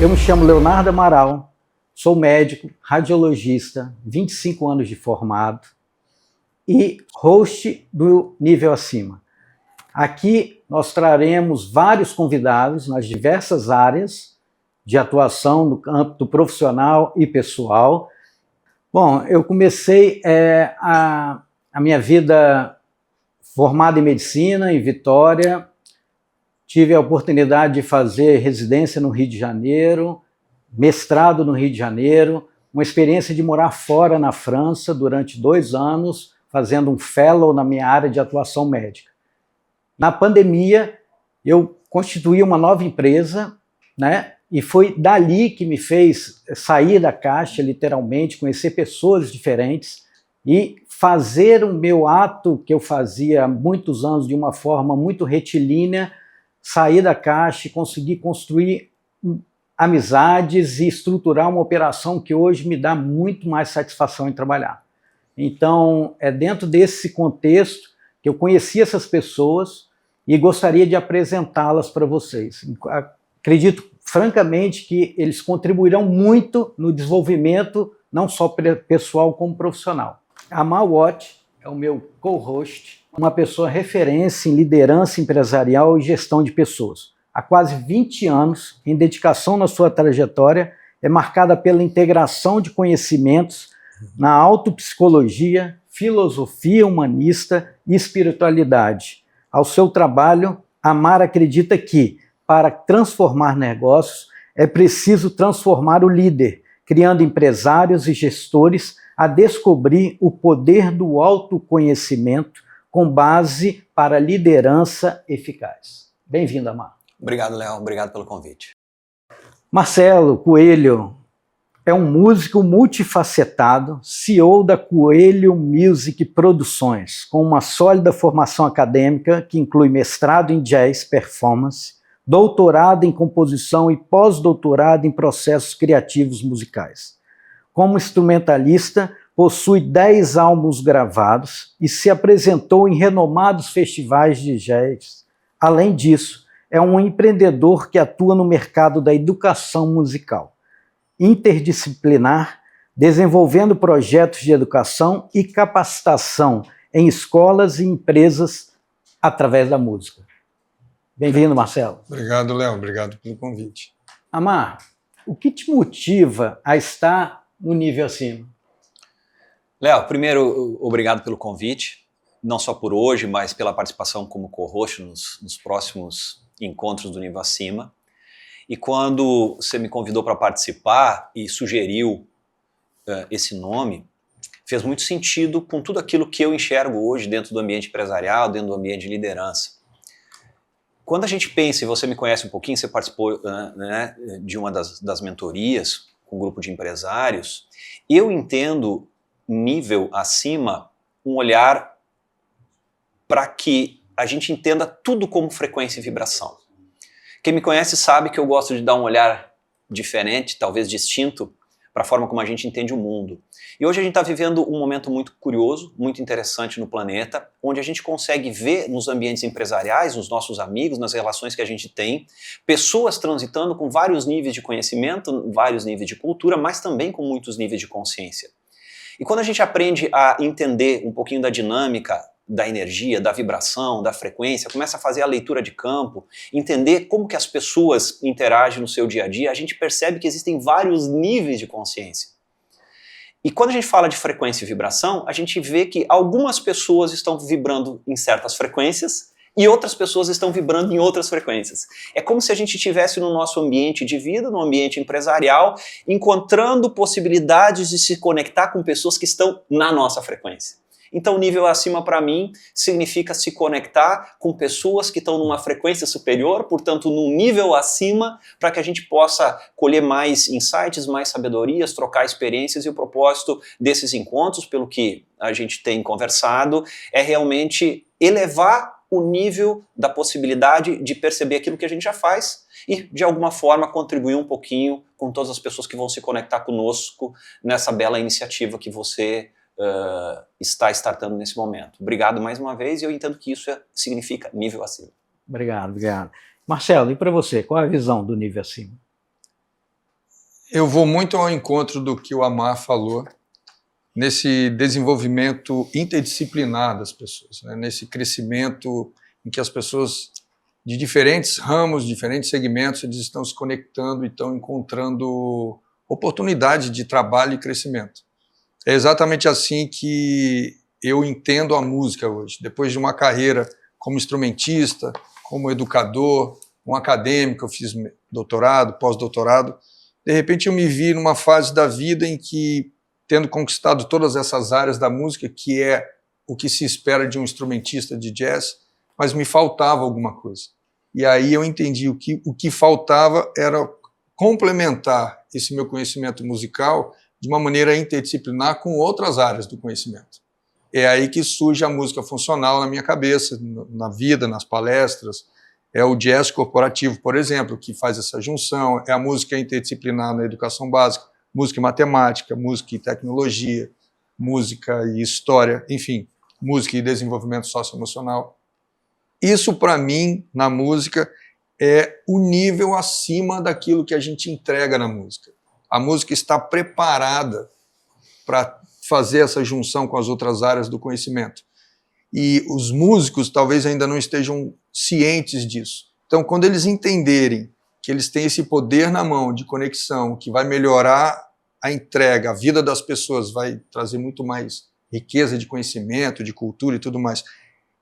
Eu me chamo Leonardo Amaral, sou médico, radiologista, 25 anos de formado e host do Nível Acima. Aqui nós traremos vários convidados nas diversas áreas de atuação no âmbito profissional e pessoal. Bom, eu comecei a minha vida formada em medicina em Vitória, tive a oportunidade de fazer residência no Rio de Janeiro, mestrado no Rio de Janeiro, uma experiência de morar fora na França durante 2 anos, fazendo um fellow na minha área de atuação médica. Na pandemia, eu constituí uma nova empresa, né? E foi dali que me fez sair da caixa, literalmente, conhecer pessoas diferentes e fazer o meu ato que eu fazia há muitos anos de uma forma muito retilínea, sair da caixa e conseguir construir amizades e estruturar uma operação que hoje me dá muito mais satisfação em trabalhar. Então, é dentro desse contexto que eu conheci essas pessoas e gostaria de apresentá-las para vocês. Acredito, francamente, que eles contribuirão muito no desenvolvimento, não só pessoal como profissional. A Watt é o meu co-host, uma pessoa referência em liderança empresarial e gestão de pessoas. Há quase 20 anos, em dedicação na sua trajetória, é marcada pela integração de conhecimentos na autopsicologia, filosofia humanista e espiritualidade. Ao seu trabalho, a Mar acredita que, para transformar negócios, é preciso transformar o líder, criando empresários e gestores a descobrir o poder do autoconhecimento com base para liderança eficaz. Bem-vindo, Amar. Obrigado, Léo. Obrigado pelo convite. Marcelo Coelho é um músico multifacetado, CEO da Coelho Music Produções, com uma sólida formação acadêmica que inclui mestrado em Jazz Performance, doutorado em composição e pós-doutorado em processos criativos musicais. Como instrumentalista, possui 10 álbuns gravados e se apresentou em renomados festivais de jazz. Além disso, é um empreendedor que atua no mercado da educação musical, interdisciplinar, desenvolvendo projetos de educação e capacitação em escolas e empresas através da música. Bem-vindo, Marcelo. Obrigado, Léo. Obrigado pelo convite. Amar, o que te motiva a estar no Nível Acima? Léo, primeiro, obrigado pelo convite, não só por hoje, mas pela participação como co-host nos próximos encontros do Nível Acima. E quando você me convidou para participar e sugeriu esse nome, fez muito sentido com tudo aquilo que eu enxergo hoje dentro do ambiente empresarial, dentro do ambiente de liderança. Quando a gente pensa, e você me conhece um pouquinho, você participou né, de uma das mentorias com um grupo de empresários, eu entendo Nível Acima um olhar para que a gente entenda tudo como frequência e vibração. Quem me conhece sabe que eu gosto de dar um olhar diferente, talvez distinto, para a forma como a gente entende o mundo. E hoje a gente está vivendo um momento muito curioso, muito interessante no planeta, onde a gente consegue ver nos ambientes empresariais, nos nossos amigos, nas relações que a gente tem, pessoas transitando com vários níveis de conhecimento, vários níveis de cultura, mas também com muitos níveis de consciência. E quando a gente aprende a entender um pouquinho da dinâmica, da energia, da vibração, da frequência, começa a fazer a leitura de campo, entender como que as pessoas interagem no seu dia a dia, a gente percebe que existem vários níveis de consciência. E quando a gente fala de frequência e vibração, a gente vê que algumas pessoas estão vibrando em certas frequências e outras pessoas estão vibrando em outras frequências. É como se a gente estivesse no nosso ambiente de vida, no ambiente empresarial, encontrando possibilidades de se conectar com pessoas que estão na nossa frequência. Então, o Nível Acima, para mim, significa se conectar com pessoas que estão numa frequência superior, portanto, num nível acima, para que a gente possa colher mais insights, mais sabedorias, trocar experiências. E o propósito desses encontros, pelo que a gente tem conversado, é realmente elevar o nível da possibilidade de perceber aquilo que a gente já faz e, de alguma forma, contribuir um pouquinho com todas as pessoas que vão se conectar conosco nessa bela iniciativa que você está startando nesse momento. Obrigado mais uma vez, e eu entendo que isso significa nível acima. Obrigado, obrigado. Marcelo, e para você, qual é a visão do Nível Acima? Eu vou muito ao encontro do que o Amar falou, nesse desenvolvimento interdisciplinar das pessoas, né? Nesse crescimento em que as pessoas de diferentes ramos, diferentes segmentos, eles estão se conectando e estão encontrando oportunidade de trabalho e crescimento. É exatamente assim que eu entendo a música hoje. Depois de uma carreira como instrumentista, como educador, um acadêmico, eu fiz doutorado, pós-doutorado, de repente eu me vi numa fase da vida em que, tendo conquistado todas essas áreas da música, que é o que se espera de um instrumentista de jazz, mas me faltava alguma coisa. E aí eu entendi o que faltava era complementar esse meu conhecimento musical de uma maneira interdisciplinar com outras áreas do conhecimento. É aí que surge a música funcional na minha cabeça, na vida, nas palestras. É o jazz corporativo, por exemplo, que faz essa junção. É a música interdisciplinar na educação básica, música e matemática, música e tecnologia, música e história, enfim, música e desenvolvimento socioemocional. Isso, para mim, na música, é o nível acima daquilo que a gente entrega na música. A música está preparada para fazer essa junção com as outras áreas do conhecimento. E os músicos talvez ainda não estejam cientes disso. Então, quando eles entenderem que eles têm esse poder na mão de conexão, que vai melhorar a entrega, a vida das pessoas, vai trazer muito mais riqueza de conhecimento, de cultura e tudo mais,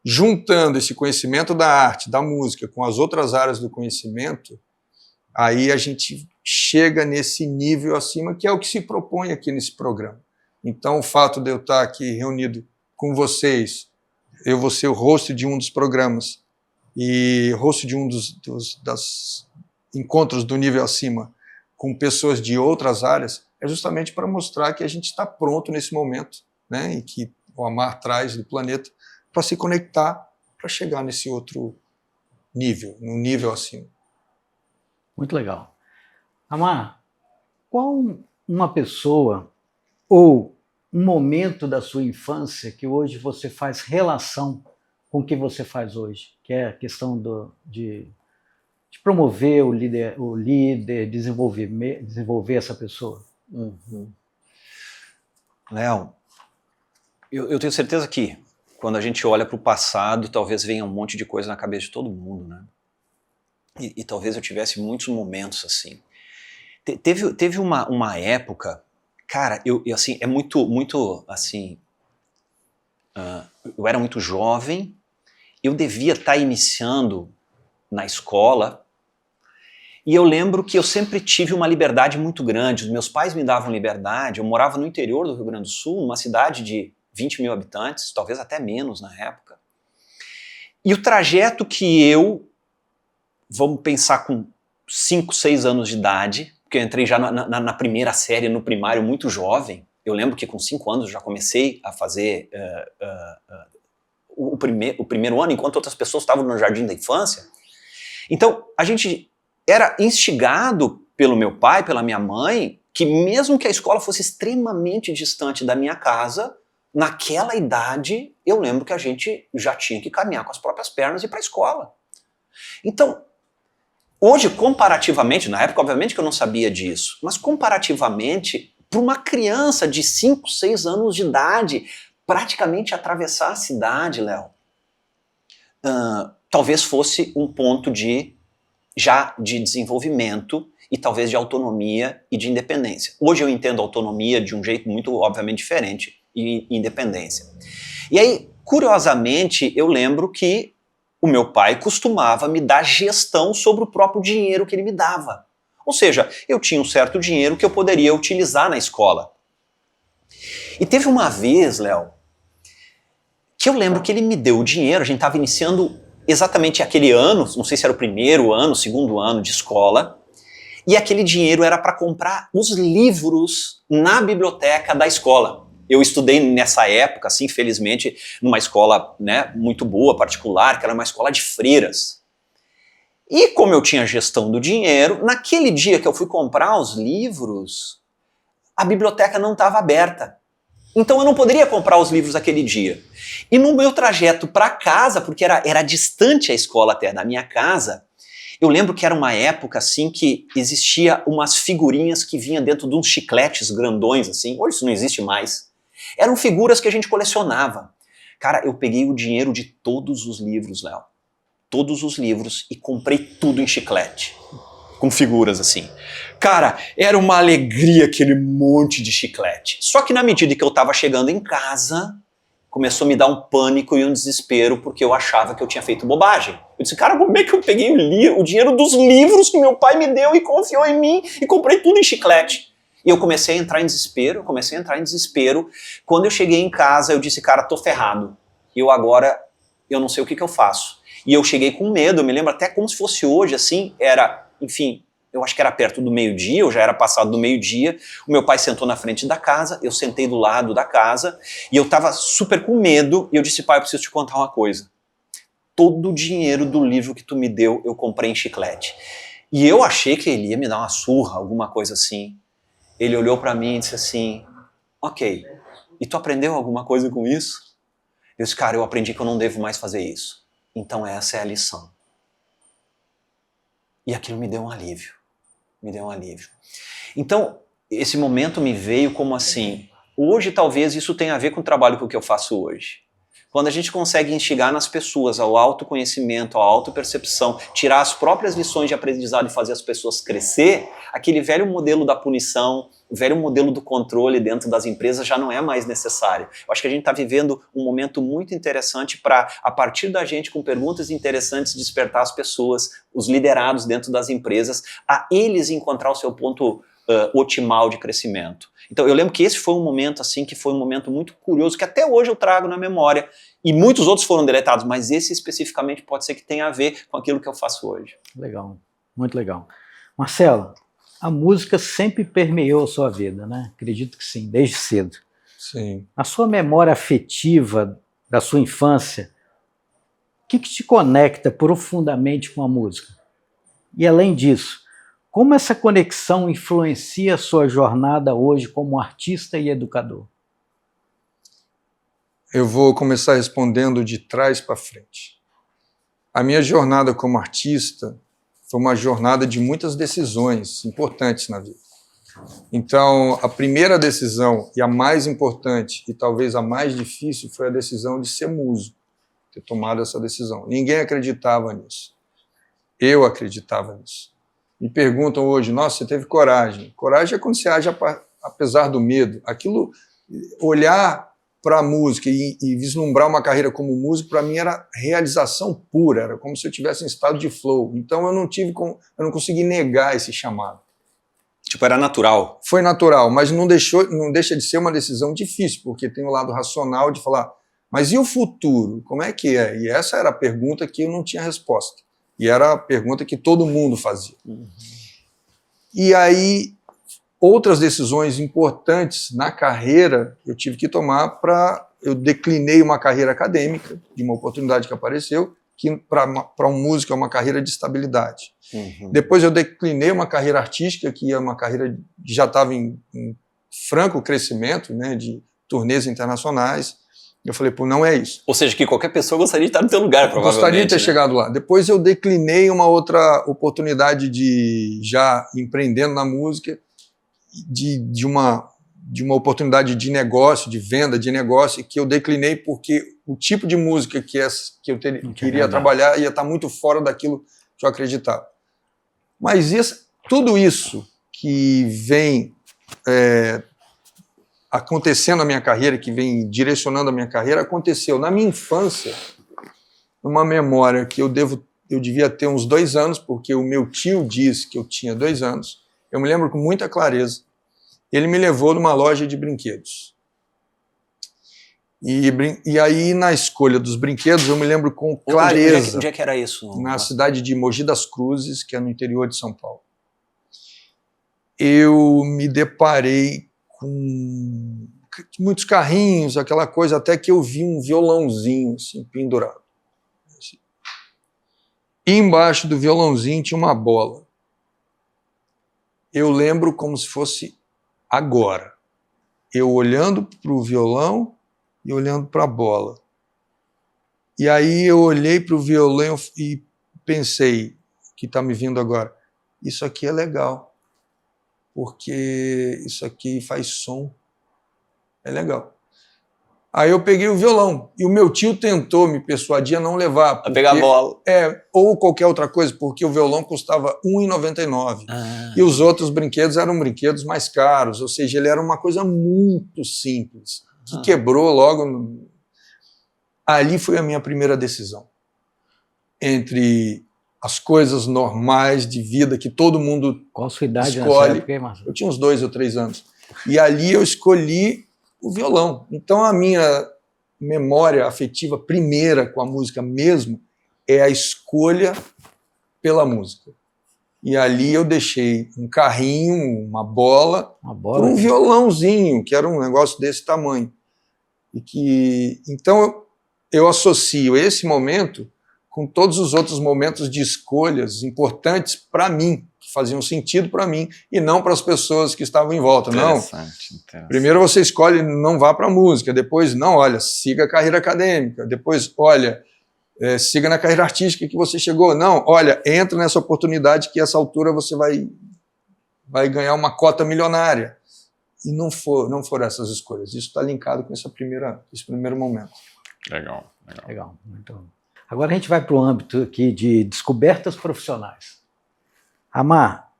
juntando esse conhecimento da arte, da música, com as outras áreas do conhecimento, aí a gente chega nesse nível acima, que é o que se propõe aqui nesse programa. Então, o fato de eu estar aqui reunido com vocês, eu vou ser o host de um dos programas e host de um dos encontros do nível acima com pessoas de outras áreas, é justamente para mostrar que a gente está pronto nesse momento, né, e que o Amar traz do planeta para se conectar, para chegar nesse outro nível, no nível acima. Muito legal. Amar, qual uma pessoa ou um momento da sua infância que hoje você faz relação com o que você faz hoje, que é a questão de promover o líder, desenvolver essa pessoa? Uhum. Léo, eu tenho certeza que quando a gente olha para o passado, talvez venha um monte de coisa na cabeça de todo mundo, né? E talvez eu tivesse muitos momentos assim. Teve uma época, cara, eu assim, é muito assim, eu era muito jovem, eu devia estar iniciando na escola, e eu lembro que eu sempre tive uma liberdade muito grande. Os meus pais me davam liberdade. Eu morava no interior do Rio Grande do Sul, numa cidade de 20 mil habitantes, talvez até menos na época. E o trajeto que eu, vamos pensar com 5, 6 anos de idade, porque eu entrei já na primeira série, no primário, muito jovem. Eu lembro que com 5 anos eu já comecei a fazer o primeiro ano, enquanto outras pessoas estavam no jardim da infância. Então, a gente era instigado pelo meu pai, pela minha mãe, que mesmo que a escola fosse extremamente distante da minha casa, naquela idade, eu lembro que a gente já tinha que caminhar com as próprias pernas e ir para a escola. Então, hoje, comparativamente, na época, obviamente que eu não sabia disso, mas comparativamente, para uma criança de 5, 6 anos de idade, praticamente atravessar a cidade, Léo, talvez fosse um ponto já de desenvolvimento e talvez de autonomia e de independência. Hoje eu entendo autonomia de um jeito muito, obviamente, diferente e independência. E aí, curiosamente, eu lembro que o meu pai costumava me dar gestão sobre o próprio dinheiro que ele me dava. Ou seja, eu tinha um certo dinheiro que eu poderia utilizar na escola. E teve uma vez, Léo, que eu lembro que ele me deu o dinheiro, a gente estava iniciando exatamente aquele ano, não sei se era o primeiro ano, segundo ano de escola, e aquele dinheiro era para comprar os livros na biblioteca da escola. Eu estudei nessa época, assim, felizmente, numa escola, né, muito boa, particular, que era uma escola de freiras. E como eu tinha gestão do dinheiro, naquele dia que eu fui comprar os livros, a biblioteca não estava aberta. Então eu não poderia comprar os livros aquele dia. E no meu trajeto para casa, porque era distante a escola até da minha casa, Eu lembro que era uma época assim que existia umas figurinhas que vinham dentro de uns chicletes grandões assim. Hoje isso não existe mais. Eram figuras que a gente colecionava. Cara, eu peguei o dinheiro de todos os livros, Léo. Todos os livros e comprei tudo em chiclete. Com figuras assim. Cara, era uma alegria aquele monte de chiclete. Só que na medida que eu tava chegando em casa, começou a me dar um pânico e um desespero porque eu achava que eu tinha feito bobagem. Eu disse, cara, como é que eu peguei o dinheiro dos livros que meu pai me deu e confiou em mim e comprei tudo em chiclete? E eu comecei a entrar em desespero, Quando eu cheguei em casa, eu disse, cara, tô ferrado. Eu não sei o que eu faço. E eu cheguei com medo, eu me lembro até como se fosse hoje, assim, enfim, eu acho que era perto do meio-dia, eu já era passado do meio-dia, o meu pai sentou na frente da casa, eu sentei do lado da casa, e eu tava super com medo, e eu disse, pai, eu preciso te contar uma coisa. Todo o dinheiro do livro que tu me deu, eu comprei em chiclete. E eu achei que ele ia me dar uma surra, alguma coisa assim. Ele olhou pra mim e disse assim, ok, e tu aprendeu alguma coisa com isso? Eu disse, cara, eu aprendi que eu não devo mais fazer isso. Então essa é a lição. E aquilo me deu um alívio. Então, esse momento me veio como assim, hoje talvez isso tenha a ver com o trabalho que eu faço hoje. Quando a gente consegue instigar nas pessoas ao autoconhecimento, à autopercepção, tirar as próprias lições de aprendizado e fazer as pessoas crescer, aquele velho modelo da punição, o velho modelo do controle dentro das empresas já não é mais necessário. Eu acho que a gente está vivendo um momento muito interessante para, a partir da gente, com perguntas interessantes, despertar as pessoas, os liderados dentro das empresas, a eles encontrar o seu ponto otimal de crescimento. Então eu lembro que esse foi um momento assim, que foi um momento muito curioso, que até hoje eu trago na memória, e muitos outros foram deletados, mas esse especificamente pode ser que tenha a ver com aquilo que eu faço hoje. Legal, muito legal. Marcelo, a música sempre permeou a sua vida, né? Acredito que sim, desde cedo. Sim. A sua memória afetiva da sua infância, o que te conecta profundamente com a música? E além disso, como essa conexão influencia a sua jornada hoje como artista e educador? Eu vou começar respondendo de trás para frente. A minha jornada como artista foi uma jornada de muitas decisões importantes na vida. Então, a primeira decisão, e a mais importante, e talvez a mais difícil, foi a decisão de ser músico, ter tomado essa decisão. Ninguém acreditava nisso. Eu acreditava nisso. Me perguntam hoje, nossa, você teve coragem. Coragem é quando você age apesar do medo. Aquilo, olhar para a música e vislumbrar uma carreira como músico, para mim era realização pura, era como se eu estivesse em estado de flow. Então eu não consegui negar esse chamado. Tipo, era natural. Foi natural, mas não deixa de ser uma decisão difícil, porque tem o lado racional de falar, mas e o futuro? Como é que é? E essa era a pergunta que eu não tinha resposta. E era a pergunta que todo mundo fazia. Uhum. E aí, outras decisões importantes na carreira eu tive que tomar eu declinei uma carreira acadêmica, de uma oportunidade que apareceu, que para um músico é uma carreira de estabilidade. Uhum. Depois eu declinei uma carreira artística, que é uma carreira que já estava em franco crescimento, né, de turnês internacionais. Eu falei, pô, não é isso. Ou seja, que qualquer pessoa gostaria de estar no teu lugar, provavelmente. Gostaria de ter chegado lá. Depois eu declinei uma outra oportunidade de já empreendendo na música, de uma oportunidade de negócio, de venda, de negócio, que eu declinei porque o tipo de música que eu queria trabalhar ia estar muito fora daquilo que eu acreditava. Mas tudo isso que vem acontecendo na minha carreira, que vem direcionando a minha carreira, aconteceu na minha infância, numa memória que eu devia ter uns 2 anos, porque o meu tio disse que eu tinha 2 anos. Eu me lembro com muita clareza. Ele me levou numa loja de brinquedos. E aí, na escolha dos brinquedos, eu me lembro com clareza. Onde é que era isso? Na cidade de Mogi das Cruzes, que é no interior de São Paulo. Eu me deparei com muitos carrinhos, aquela coisa, até que eu vi um violãozinho assim, pendurado. E embaixo do violãozinho tinha uma bola. Eu lembro como se fosse agora. Eu olhando para o violão e olhando para a bola. E aí eu olhei para o violão e pensei, que está me vindo agora. Isso aqui é legal, porque isso aqui faz som, é legal. Aí eu peguei o violão, e o meu tio tentou me persuadir a não levar. A pegar a bola. Ou qualquer outra coisa, porque o violão custava R$ 1,99. E os outros brinquedos eram brinquedos mais caros, ou seja, ele era uma coisa muito simples, que quebrou logo. Ali foi a minha primeira decisão. Entre as coisas normais de vida que todo mundo Qual a sua idade escolhe. nessa época, hein, Marcelo? Eu tinha uns 2 ou 3 anos. E ali eu escolhi o violão. Então a minha memória afetiva primeira com a música mesmo é a escolha pela música. E ali eu deixei um carrinho, uma bola por um violãozinho, que era um negócio desse tamanho. Então eu associo esse momento com todos os outros momentos de escolhas importantes para mim, que faziam sentido para mim e não para as pessoas que estavam em volta. Não. Primeiro você escolhe, não vá para a música, depois, não, olha, siga a carreira acadêmica, depois, olha, siga na carreira artística que você chegou. Não, olha, entra nessa oportunidade que essa altura você vai ganhar uma cota milionária. E não foram essas escolhas. Isso está linkado com esse primeiro momento. Legal, muito bom. Agora a gente vai para o âmbito aqui de descobertas profissionais. Amar,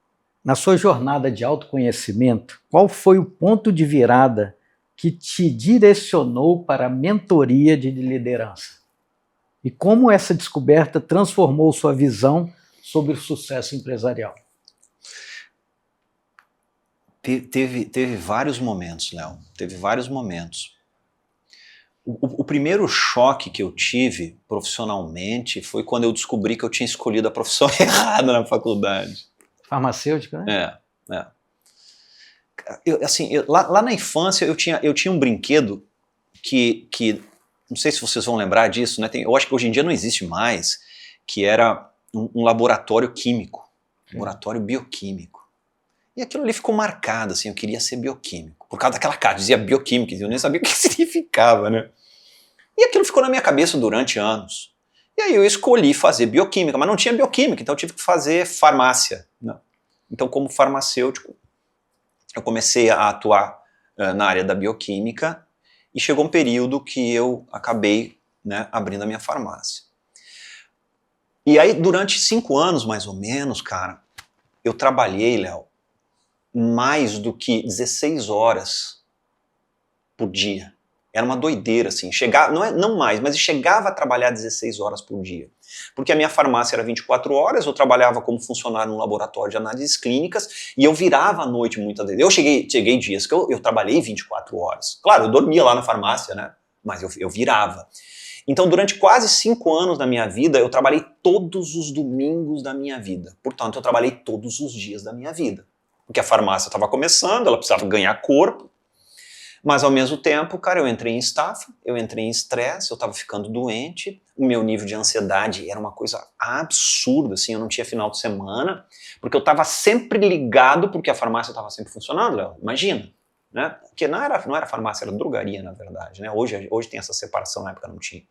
na sua jornada de autoconhecimento, qual foi o ponto de virada que te direcionou para a mentoria de liderança? E como essa descoberta transformou sua visão sobre o sucesso empresarial? Teve vários momentos, Léo. Teve vários momentos. O primeiro choque que eu tive profissionalmente foi quando eu descobri que eu tinha escolhido a profissão errada na faculdade. Farmacêutica, né? Lá na infância eu tinha um brinquedo que não sei se vocês vão lembrar disso, né? Eu acho que hoje em dia não existe mais, que era um laboratório químico, laboratório bioquímico. E aquilo ali ficou marcado, assim, eu queria ser bioquímico. Por causa daquela cara, dizia bioquímica, eu nem sabia o que significava, né? E aquilo ficou na minha cabeça durante anos. E aí eu escolhi fazer bioquímica, mas não tinha bioquímica, então eu tive que fazer farmácia. Né? Então, como farmacêutico, eu comecei a atuar na área da bioquímica e chegou um período que eu acabei, né, abrindo a minha farmácia. E aí, durante 5 anos, mais ou menos, cara, eu trabalhei, Léo, mais do que 16 horas por dia. Era uma doideira, assim. Não mais, mas eu chegava a trabalhar 16 horas por dia. Porque a minha farmácia era 24 horas, eu trabalhava como funcionário no laboratório de análises clínicas e eu virava à noite muitas vezes. Eu cheguei dias que eu trabalhei 24 horas. Claro, eu dormia lá na farmácia, né? Mas eu virava. Então, durante quase 5 anos da minha vida, eu trabalhei todos os domingos da minha vida. Portanto, eu trabalhei todos os dias da minha vida. Porque a farmácia estava começando, ela precisava ganhar corpo, mas ao mesmo tempo, cara, eu entrei em estafa, eu entrei em estresse, eu estava ficando doente, o meu nível de ansiedade era uma coisa absurda, assim, eu não tinha final de semana, porque eu estava sempre ligado, porque a farmácia estava sempre funcionando, Léo, imagina, né? Porque não era farmácia, era drogaria, na verdade, né? Hoje tem essa separação, na época não tinha.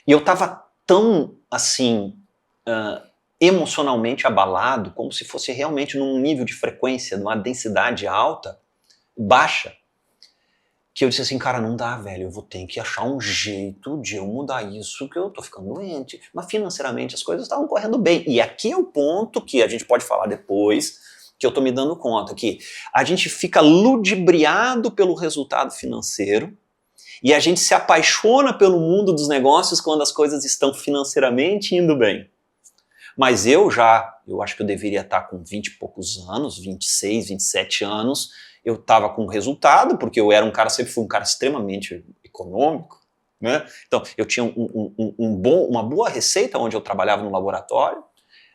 E eu estava tão, assim, emocionalmente abalado, como se fosse realmente num nível de frequência, numa densidade alta, baixa, que eu disse assim, cara, não dá, velho, eu vou ter que achar um jeito de eu mudar isso, que eu tô ficando doente. Mas financeiramente as coisas estavam correndo bem. E aqui é o ponto que a gente pode falar depois, que eu tô me dando conta, que a gente fica ludibriado pelo resultado financeiro, e a gente se apaixona pelo mundo dos negócios quando as coisas estão financeiramente indo bem. Mas eu acho que eu deveria estar com 20 e poucos anos, 26, 27 anos, eu estava com resultado, porque eu era sempre fui um cara extremamente econômico, né? Então, eu tinha uma boa receita onde eu trabalhava no laboratório,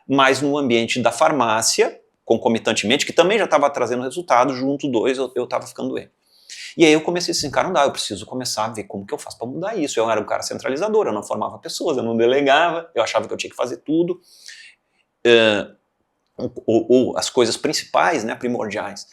mas no ambiente da farmácia, concomitantemente, que também já estava trazendo resultado, junto dois, eu estava ficando doente. E aí eu comecei assim, cara, não dá, eu preciso começar a ver como que eu faço para mudar isso. Eu era um cara centralizador, eu não formava pessoas, eu não delegava, eu achava que eu tinha que fazer tudo, ou as coisas principais, né, primordiais.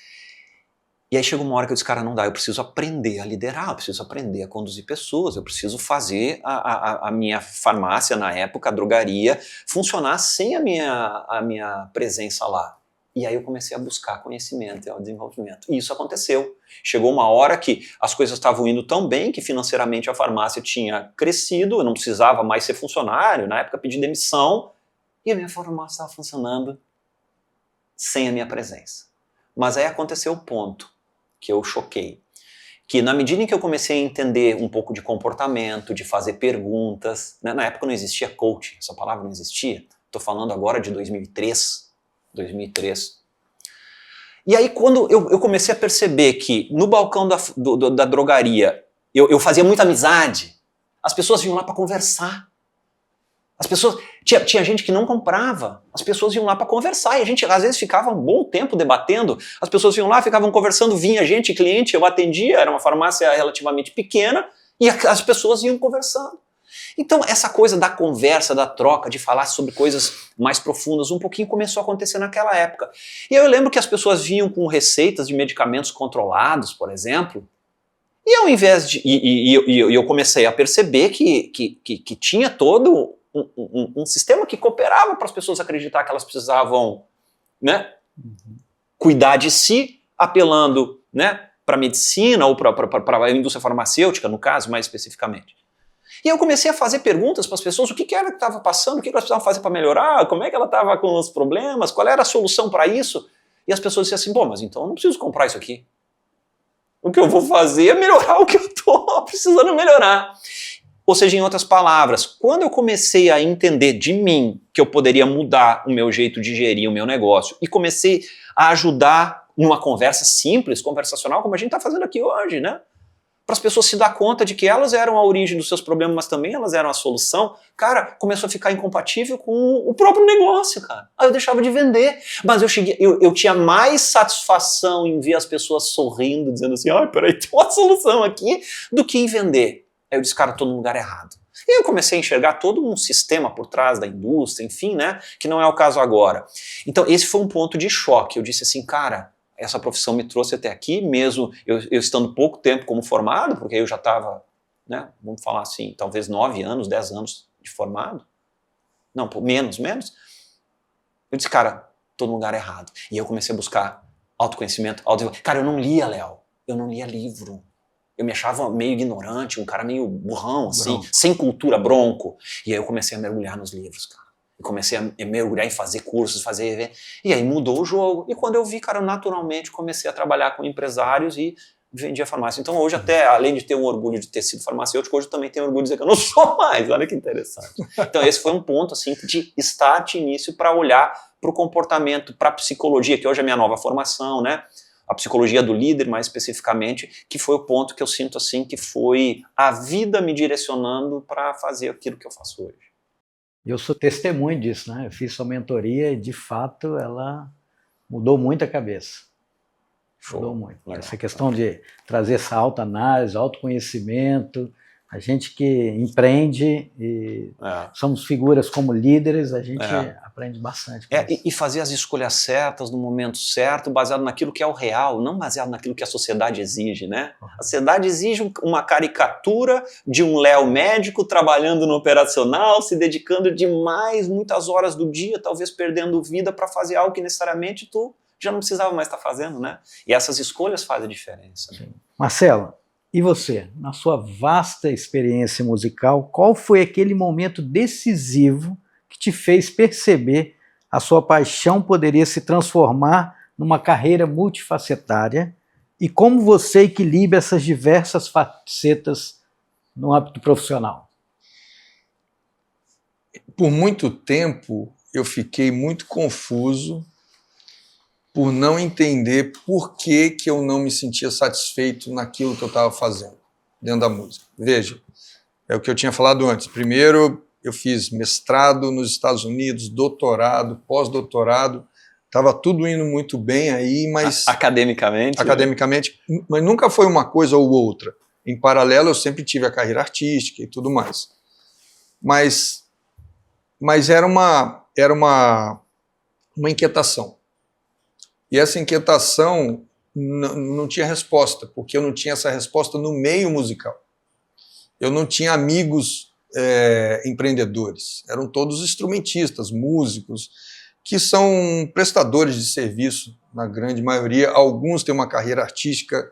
E aí chegou uma hora que eu disse, cara, não dá, eu preciso aprender a liderar, eu preciso aprender a conduzir pessoas, eu preciso fazer a minha farmácia, na época, a drogaria, funcionar sem a minha presença lá. E aí eu comecei a buscar conhecimento e desenvolvimento. E isso aconteceu. Chegou uma hora que as coisas estavam indo tão bem que financeiramente a farmácia tinha crescido, eu não precisava mais ser funcionário, na época pedi demissão, e a minha farmácia estava funcionando sem a minha presença. Mas aí aconteceu o ponto que eu choquei. Que na medida em que eu comecei a entender um pouco de comportamento, de fazer perguntas, né? Na época não existia coaching, essa palavra não existia, estou falando agora de 2003. E aí quando eu comecei a perceber que no balcão da drogaria eu fazia muita amizade, as pessoas vinham lá para conversar. As pessoas, tinha gente que não comprava, as pessoas iam lá para conversar, e a gente às vezes ficava um bom tempo debatendo, as pessoas iam lá, ficavam conversando, vinha gente, cliente, eu atendia, era uma farmácia relativamente pequena, e as pessoas iam conversando. Então essa coisa da conversa, da troca, de falar sobre coisas mais profundas, um pouquinho começou a acontecer naquela época. E eu lembro que as pessoas vinham com receitas de medicamentos controlados, por exemplo, e ao invés de... E eu comecei a perceber que tinha todo um sistema que cooperava para as pessoas acreditar que elas precisavam, né, cuidar de si, apelando, né, para a medicina ou para a indústria farmacêutica, no caso, mais especificamente. E eu comecei a fazer perguntas para as pessoas, o que era que estava passando, o que elas precisavam fazer para melhorar, como é que ela estava com os problemas, qual era a solução para isso. E as pessoas diziam assim, bom, mas então eu não preciso comprar isso aqui. O que eu vou fazer é melhorar o que eu estou precisando melhorar. Ou seja, em outras palavras, quando eu comecei a entender de mim que eu poderia mudar o meu jeito de gerir o meu negócio e comecei a ajudar numa conversa simples, conversacional, como a gente está fazendo aqui hoje, né? Para as pessoas se dar conta de que elas eram a origem dos seus problemas, mas também elas eram a solução, cara, começou a ficar incompatível com o próprio negócio, cara. Aí eu deixava de vender, mas eu tinha mais satisfação em ver as pessoas sorrindo, dizendo assim, ai, peraí, tem uma solução aqui, do que em vender. Aí eu disse, cara, estou no lugar errado. E eu comecei a enxergar todo um sistema por trás da indústria, enfim, né, que não é o caso agora. Então esse foi um ponto de choque. Eu disse assim, cara, essa profissão me trouxe até aqui, mesmo eu estando pouco tempo como formado, porque eu já estava, né, vamos falar assim, talvez 9 anos, 10 anos de formado. Não, menos. Eu disse, cara, estou no lugar errado. E eu comecei a buscar autoconhecimento, autodesenvolvimento. Cara, eu não lia, Léo. Eu não lia livro. Eu me achava meio ignorante, um cara meio burrão, assim, sem cultura, bronco. E aí eu comecei a mergulhar nos livros, cara. Eu comecei a mergulhar em fazer cursos, e aí mudou o jogo. E quando eu vi, cara, naturalmente comecei a trabalhar com empresários e vendia farmácia. Então hoje até, além de ter um orgulho de ter sido farmacêutico, hoje eu também tenho orgulho de dizer que eu não sou mais. Olha que interessante. Então esse foi um ponto, assim, de start, início, para olhar para o comportamento, para a psicologia, que hoje é a minha nova formação, né? A psicologia do líder, mais especificamente, que foi o ponto que eu sinto assim, que foi a vida me direcionando para fazer aquilo que eu faço hoje. Eu sou testemunho disso, né? Eu fiz sua mentoria e, de fato, ela mudou muito a cabeça. Show. Mudou muito. Legal. Essa questão de trazer essa autoanálise, autoconhecimento, a gente que empreende e somos figuras como líderes, a gente aprende bastante. E fazer as escolhas certas no momento certo, baseado naquilo que é o real, não baseado naquilo que a sociedade exige, né? A sociedade exige uma caricatura de um Léo médico trabalhando no operacional, se dedicando demais, muitas horas do dia, talvez perdendo vida para fazer algo que necessariamente tu já não precisava mais estar fazendo, né? E essas escolhas fazem a diferença. Né? Marcelo, e você, na sua vasta experiência musical, qual foi aquele momento decisivo que te fez perceber a sua paixão poderia se transformar numa carreira multifacetária e como você equilibra essas diversas facetas no âmbito profissional? Por muito tempo eu fiquei muito confuso por não entender por que eu não me sentia satisfeito naquilo que eu estava fazendo dentro da música. Veja, é o que eu tinha falado antes. Primeiro, eu fiz mestrado nos Estados Unidos, doutorado, pós-doutorado, estava tudo indo muito bem aí, mas... Academicamente? Academicamente, mas nunca foi uma coisa ou outra. Em paralelo, eu sempre tive a carreira artística e tudo mais. Mas era uma inquietação. E essa inquietação não tinha resposta, porque eu não tinha essa resposta no meio musical. Eu não tinha amigos empreendedores, eram todos instrumentistas, músicos, que são prestadores de serviço, na grande maioria. Alguns têm uma carreira artística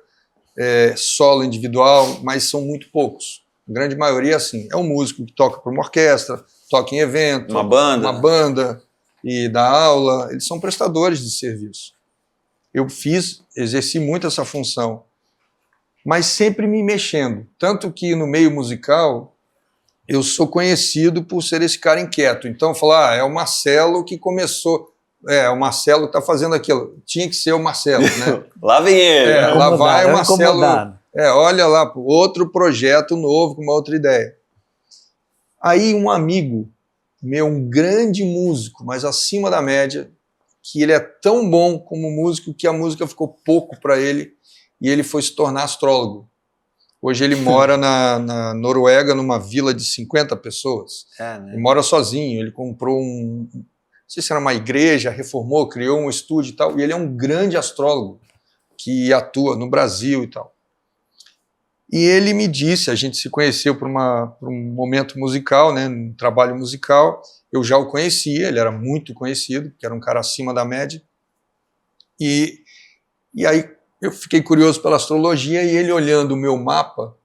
solo, individual, mas são muito poucos. A grande maioria, assim, é um músico que toca para uma orquestra, toca em evento, uma banda e dá aula. Eles são prestadores de serviço. Eu exerci muito essa função, mas sempre me mexendo. Tanto que no meio musical, eu sou conhecido por ser esse cara inquieto. Então, falar, é o Marcelo que começou... o Marcelo está fazendo aquilo. Tinha que ser o Marcelo, né? Lá vem ele. Lá vai o Marcelo. Olha lá, outro projeto novo, com uma outra ideia. Aí um amigo meu, um grande músico, mas acima da média, que ele é tão bom como músico que a música ficou pouco para ele e ele foi se tornar astrólogo. Hoje ele mora na Noruega, numa vila de 50 pessoas. Né? Ele mora sozinho, ele comprou não sei se era uma igreja, reformou, criou um estúdio e tal, e ele é um grande astrólogo que atua no Brasil e tal. E ele me disse, a gente se conheceu por um momento musical, né, um trabalho musical, eu já o conhecia, ele era muito conhecido, porque era um cara acima da média, e aí eu fiquei curioso pela astrologia, e ele olhando o meu mapa,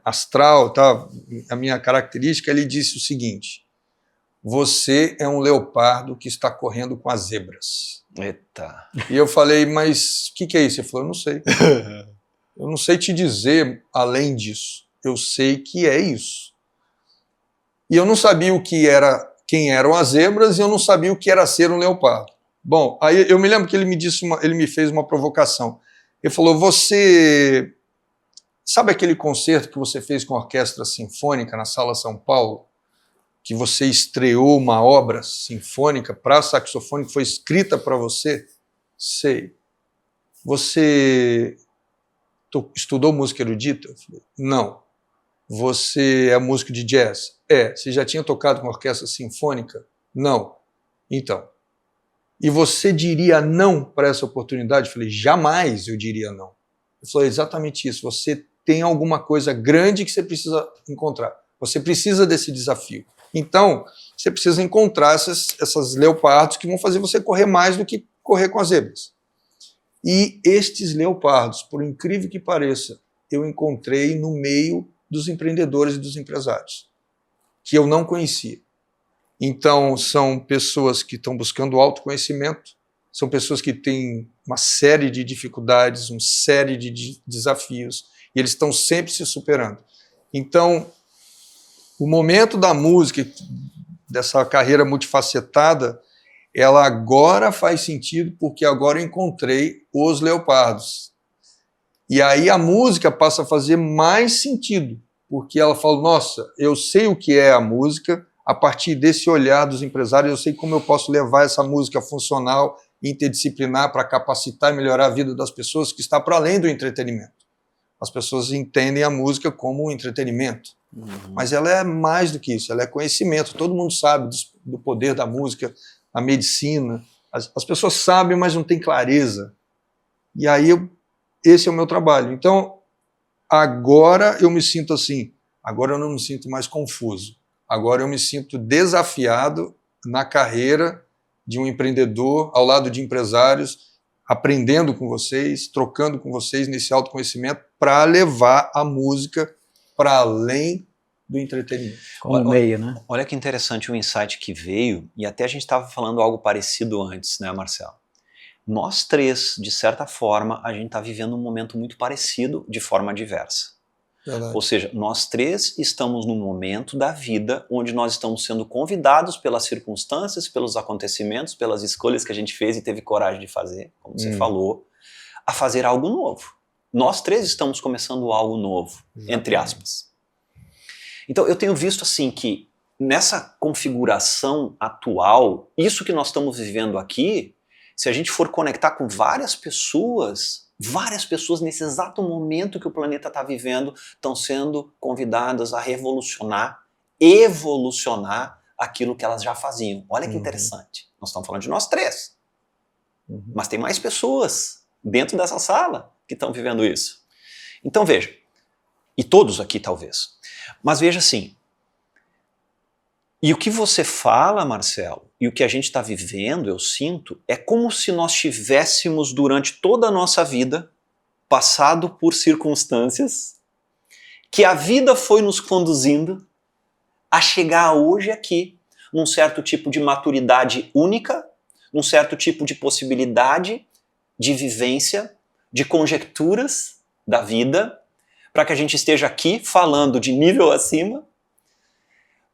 astral, tá, a minha característica, ele disse o seguinte: você é um leopardo que está correndo com as zebras. Eita. E eu falei, mas o que é isso? Ele falou, eu não sei. Eu não sei te dizer além disso. Eu sei que é isso. E eu não sabia quem eram as zebras, e eu não sabia o que era ser um leopardo. Bom, aí eu me lembro que ele me fez uma provocação. Ele falou, você sabe aquele concerto que você fez com a Orquestra Sinfônica na Sala São Paulo? Que você estreou uma obra sinfônica para saxofone que foi escrita para você? Sei. Você estudou música erudita? Eu falei, não. Você é músico de jazz? Você já tinha tocado com orquestra sinfônica? Não. Então. E você diria não para essa oportunidade? Eu falei, jamais eu diria não. Ele falou, exatamente isso. Você tem alguma coisa grande que você precisa encontrar. Você precisa desse desafio. Então, você precisa encontrar essas leopardos que vão fazer você correr mais do que correr com as zebras. E estes leopardos, por incrível que pareça, eu encontrei no meio dos empreendedores e dos empresários, que eu não conhecia. Então, são pessoas que estão buscando autoconhecimento, são pessoas que têm uma série de dificuldades, uma série de desafios, e eles estão sempre se superando. Então, o momento da música, dessa carreira multifacetada, ela agora faz sentido porque agora eu encontrei os leopardos. E aí a música passa a fazer mais sentido, porque ela fala, nossa, eu sei o que é a música, a partir desse olhar dos empresários, eu sei como eu posso levar essa música funcional, interdisciplinar, para capacitar e melhorar a vida das pessoas, que está para além do entretenimento. As pessoas entendem a música como um entretenimento, mas ela é mais do que isso, ela é conhecimento. Todo mundo sabe do poder da música, a medicina, as pessoas sabem, mas não têm clareza. E aí esse é o meu trabalho. Então, agora eu me sinto assim, agora eu não me sinto mais confuso, agora eu me sinto desafiado na carreira de um empreendedor, ao lado de empresários, aprendendo com vocês, trocando com vocês nesse autoconhecimento para levar a música para além do entretenimento. Como meio, né? Olha que interessante o insight que veio, e até a gente estava falando algo parecido antes, né, Marcelo? Nós três, de certa forma, a gente está vivendo um momento muito parecido, de forma diversa. Verdade. Ou seja, nós três estamos num momento da vida onde nós estamos sendo convidados pelas circunstâncias, pelos acontecimentos, pelas escolhas que a gente fez e teve coragem de fazer, como você falou, a fazer algo novo. Nós três estamos começando algo novo, entre aspas. Então eu tenho visto assim que nessa configuração atual, isso que nós estamos vivendo aqui, se a gente for conectar com várias pessoas nesse exato momento que o planeta está vivendo estão sendo convidadas a revolucionar, evolucionar aquilo que elas já faziam. Olha que interessante. Nós estamos falando de nós três. Mas tem mais pessoas dentro dessa sala que estão vivendo isso. Então veja, e todos aqui talvez, mas veja assim, e o que você fala, Marcelo, e o que a gente está vivendo, eu sinto, é como se nós tivéssemos durante toda a nossa vida passado por circunstâncias que a vida foi nos conduzindo a chegar hoje aqui, num certo tipo de maturidade única, num certo tipo de possibilidade de vivência, de conjecturas da vida, para que a gente esteja aqui falando de nível acima,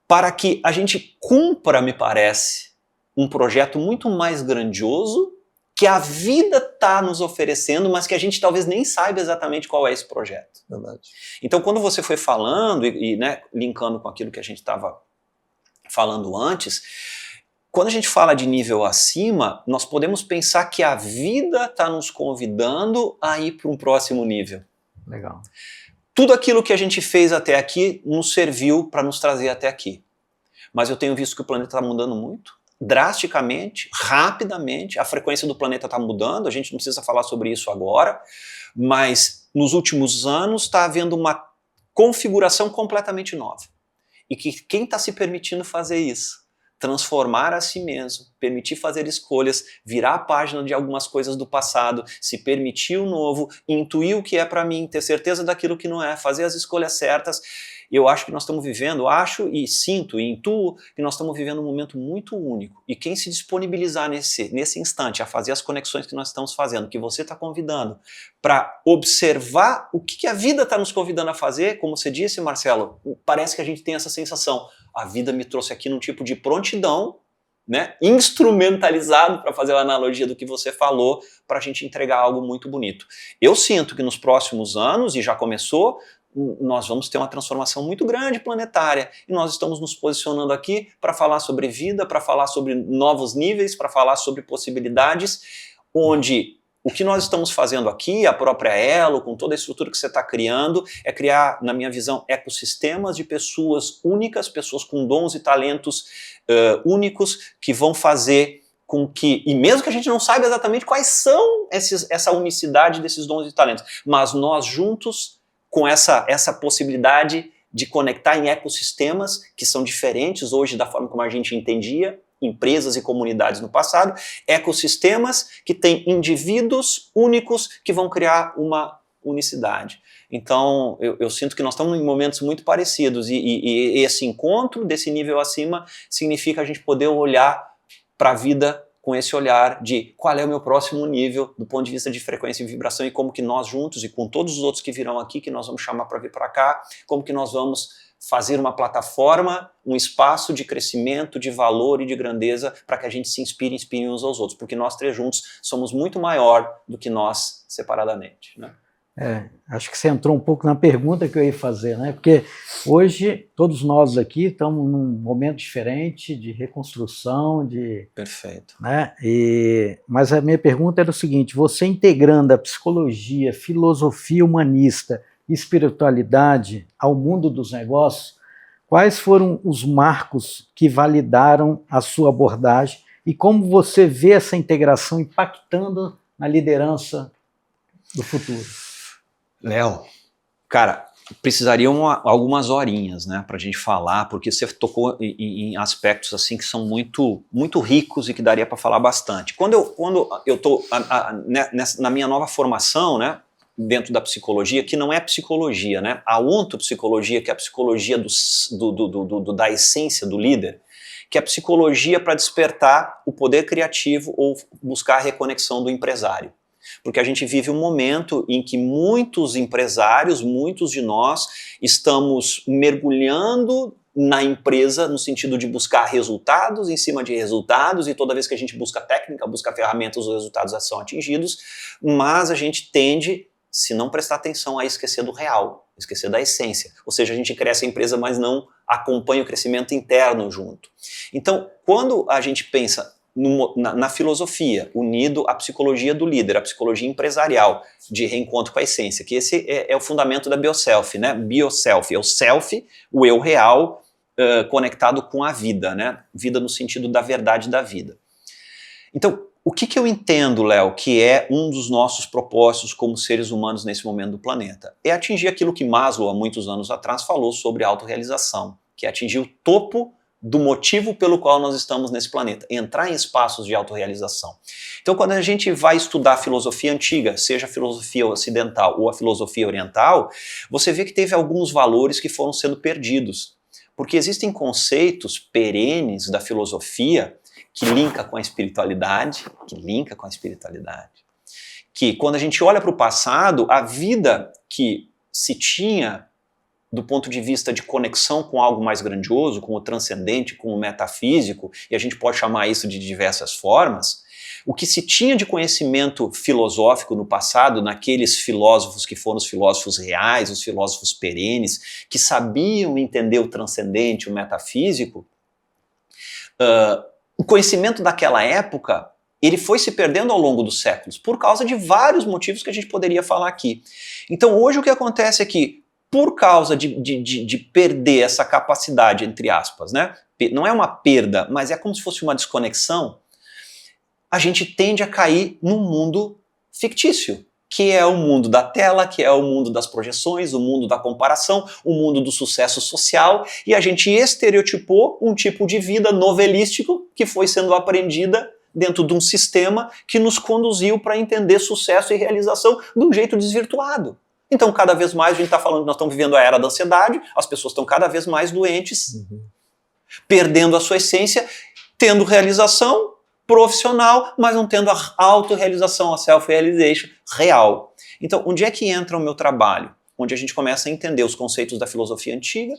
para que a gente cumpra, me parece, um projeto muito mais grandioso que a vida está nos oferecendo, mas que a gente talvez nem saiba exatamente qual é esse projeto. Verdade. Então, quando você foi falando, né, linkando com aquilo que a gente estava falando antes, quando a gente fala de nível acima, nós podemos pensar que a vida está nos convidando a ir para um próximo nível. Legal. Tudo aquilo que a gente fez até aqui nos serviu para nos trazer até aqui. Mas eu tenho visto que o planeta está mudando muito, drasticamente, rapidamente. A frequência do planeta está mudando, a gente não precisa falar sobre isso agora, mas nos últimos anos está havendo uma configuração completamente nova. E que quem está se permitindo fazer isso? Transformar a si mesmo, permitir fazer escolhas, virar a página de algumas coisas do passado, se permitir o novo, intuir o que é para mim, ter certeza daquilo que não é, fazer as escolhas certas. Eu acho que nós estamos vivendo, acho e sinto e intuo que nós estamos vivendo um momento muito único. E quem se disponibilizar nesse instante a fazer as conexões que nós estamos fazendo, que você está convidando, para observar o que a vida está nos convidando a fazer, como você disse, Marcelo, parece que a gente tem essa sensação. A vida me trouxe aqui num tipo de prontidão, né, instrumentalizado, para fazer a analogia do que você falou, para a gente entregar algo muito bonito. Eu sinto que nos próximos anos, e já começou, nós vamos ter uma transformação muito grande planetária, e nós estamos nos posicionando aqui para falar sobre vida, para falar sobre novos níveis, para falar sobre possibilidades, onde o que nós estamos fazendo aqui, a própria Elo, com toda a estrutura que você está criando, é criar, na minha visão, ecossistemas de pessoas únicas, pessoas com dons e talentos únicos, que vão fazer com que, e mesmo que a gente não saiba exatamente quais são essa unicidade desses dons e talentos, mas nós juntos, com essa possibilidade de conectar em ecossistemas que são diferentes hoje da forma como a gente entendia, empresas e comunidades no passado, ecossistemas que têm indivíduos únicos que vão criar uma unicidade. Então, eu sinto que nós estamos em momentos muito parecidos e esse encontro desse nível acima significa a gente poder olhar para a vida com esse olhar de qual é o meu próximo nível do ponto de vista de frequência e vibração e como que nós juntos e com todos os outros que virão aqui, que nós vamos chamar para vir para cá, como que nós vamos fazer uma plataforma, um espaço de crescimento, de valor e de grandeza para que a gente se inspire uns aos outros, porque nós três juntos somos muito maior do que nós separadamente, né? Acho que você entrou um pouco na pergunta que eu ia fazer, né? Porque hoje todos nós aqui estamos num momento diferente de reconstrução, Perfeito. Né? Mas a minha pergunta era o seguinte: você integrando a psicologia, filosofia humanista e espiritualidade ao mundo dos negócios, quais foram os marcos que validaram a sua abordagem e como você vê essa integração impactando na liderança do futuro? Léo, cara, precisariam algumas horinhas, né, para a gente falar, porque você tocou em aspectos assim que são muito, muito ricos e que daria para falar bastante. Quando eu estou na minha nova formação, né, dentro da psicologia, que não é psicologia, né, a ontopsicologia, que é a psicologia da essência do líder, que é a psicologia para despertar o poder criativo ou buscar a reconexão do empresário. Porque a gente vive um momento em que muitos empresários, muitos de nós, estamos mergulhando na empresa no sentido de buscar resultados em cima de resultados, e toda vez que a gente busca técnica, busca ferramentas, os resultados são atingidos, mas a gente tende, se não prestar atenção, a esquecer do real, esquecer da essência. Ou seja, a gente cresce a empresa, mas não acompanha o crescimento interno junto. Então, quando a gente pensa na filosofia, unido à psicologia do líder, à psicologia empresarial, de reencontro com a essência, que esse é o fundamento da Bioself, né? Bioself, é o self, o eu real, conectado com a vida, né? Vida no sentido da verdade da vida. Então, o que eu entendo, Léo, que é um dos nossos propósitos como seres humanos nesse momento do planeta? É atingir aquilo que Maslow, há muitos anos atrás, falou sobre autorrealização, que é atingir o topo do motivo pelo qual nós estamos nesse planeta, entrar em espaços de autorrealização. Então, quando a gente vai estudar a filosofia antiga, seja a filosofia ocidental ou a filosofia oriental, você vê que teve alguns valores que foram sendo perdidos, porque existem conceitos perenes da filosofia que linka com a espiritualidade, que quando a gente olha para o passado, a vida que se tinha do ponto de vista de conexão com algo mais grandioso, com o transcendente, com o metafísico, e a gente pode chamar isso de diversas formas, o que se tinha de conhecimento filosófico no passado, naqueles filósofos que foram os filósofos reais, os filósofos perenes, que sabiam entender o transcendente, o metafísico, o conhecimento daquela época, ele foi se perdendo ao longo dos séculos, por causa de vários motivos que a gente poderia falar aqui. Então hoje o que acontece é que, por causa de perder essa capacidade, entre aspas, né? Não é uma perda, mas é como se fosse uma desconexão, a gente tende a cair num mundo fictício, que é o mundo da tela, que é o mundo das projeções, o mundo da comparação, o mundo do sucesso social, e a gente estereotipou um tipo de vida novelístico que foi sendo aprendida dentro de um sistema que nos conduziu para entender sucesso e realização de um jeito desvirtuado. Então, cada vez mais a gente está falando que nós estamos vivendo a era da ansiedade, as pessoas estão cada vez mais doentes, perdendo a sua essência, tendo realização profissional, mas não tendo a autorrealização, a self-realization real. Então, onde é que entra o meu trabalho? Onde a gente começa a entender os conceitos da filosofia antiga,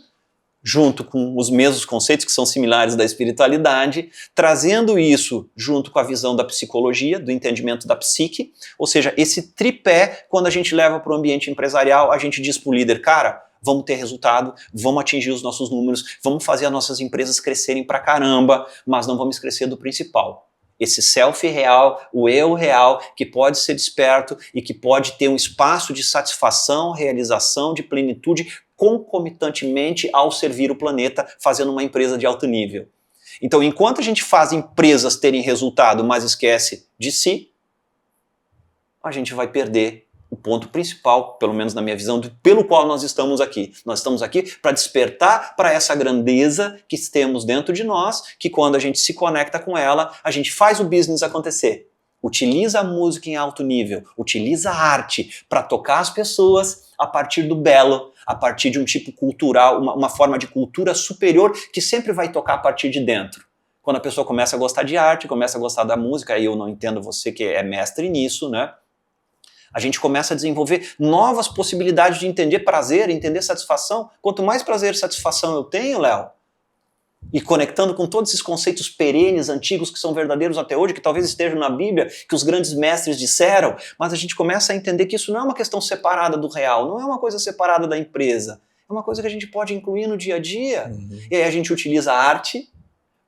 junto com os mesmos conceitos que são similares da espiritualidade, trazendo isso junto com a visão da psicologia, do entendimento da psique, ou seja, esse tripé, quando a gente leva para o ambiente empresarial, a gente diz para o líder, cara, vamos ter resultado, vamos atingir os nossos números, vamos fazer as nossas empresas crescerem pra caramba, mas não vamos esquecer do principal. Esse self real, o eu real, que pode ser desperto e que pode ter um espaço de satisfação, realização, de plenitude, concomitantemente ao servir o planeta, fazendo uma empresa de alto nível. Então, enquanto a gente faz empresas terem resultado, mas esquece de si, a gente vai perder o ponto principal, pelo menos na minha visão, pelo qual nós estamos aqui. Nós estamos aqui para despertar para essa grandeza que temos dentro de nós, que quando a gente se conecta com ela, a gente faz o business acontecer. Utiliza a música em alto nível, utiliza a arte para tocar as pessoas a partir do belo, a partir de um tipo cultural, uma forma de cultura superior que sempre vai tocar a partir de dentro. Quando a pessoa começa a gostar de arte, começa a gostar da música, aí eu não entendo você que é mestre nisso, né? A gente começa a desenvolver novas possibilidades de entender prazer, entender satisfação. Quanto mais prazer e satisfação eu tenho, Léo, e conectando com todos esses conceitos perenes, antigos, que são verdadeiros até hoje, que talvez estejam na Bíblia, que os grandes mestres disseram, mas a gente começa a entender que isso não é uma questão separada do real, não é uma coisa separada da empresa, é uma coisa que a gente pode incluir no dia a dia. E aí a gente utiliza a arte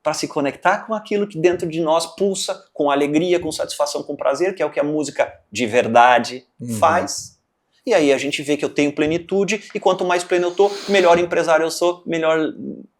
para se conectar com aquilo que dentro de nós pulsa, com alegria, com satisfação, com prazer, que é o que a música de verdade faz. E aí a gente vê que eu tenho plenitude, e quanto mais pleno eu tô, melhor empresário eu sou, melhor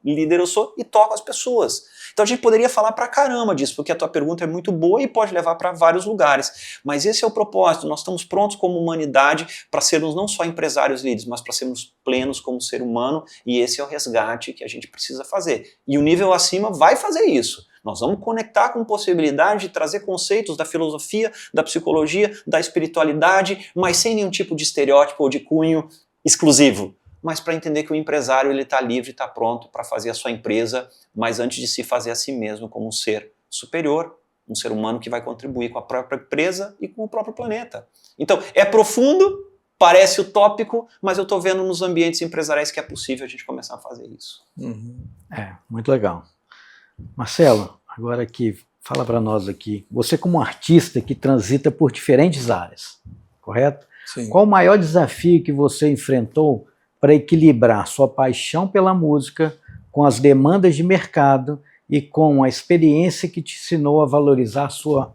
líder eu sou, e toco as pessoas. Então a gente poderia falar pra caramba disso, porque a tua pergunta é muito boa e pode levar para vários lugares. Mas esse é o propósito, nós estamos prontos como humanidade para sermos não só empresários líderes, mas para sermos plenos como ser humano, e esse é o resgate que a gente precisa fazer. E o nível acima vai fazer isso. Nós vamos conectar com possibilidade de trazer conceitos da filosofia, da psicologia, da espiritualidade, mas sem nenhum tipo de estereótipo ou de cunho exclusivo. Mas para entender que o empresário está livre, está pronto para fazer a sua empresa, mas antes de se fazer a si mesmo como um ser superior, um ser humano que vai contribuir com a própria empresa e com o próprio planeta. Então, é profundo, parece utópico, mas eu estou vendo nos ambientes empresariais que é possível a gente começar a fazer isso. É, muito legal. Marcelo, agora aqui, fala para nós aqui, você como artista que transita por diferentes áreas, correto? Sim. Qual o maior desafio que você enfrentou para equilibrar sua paixão pela música com as demandas de mercado e com a experiência que te ensinou a valorizar sua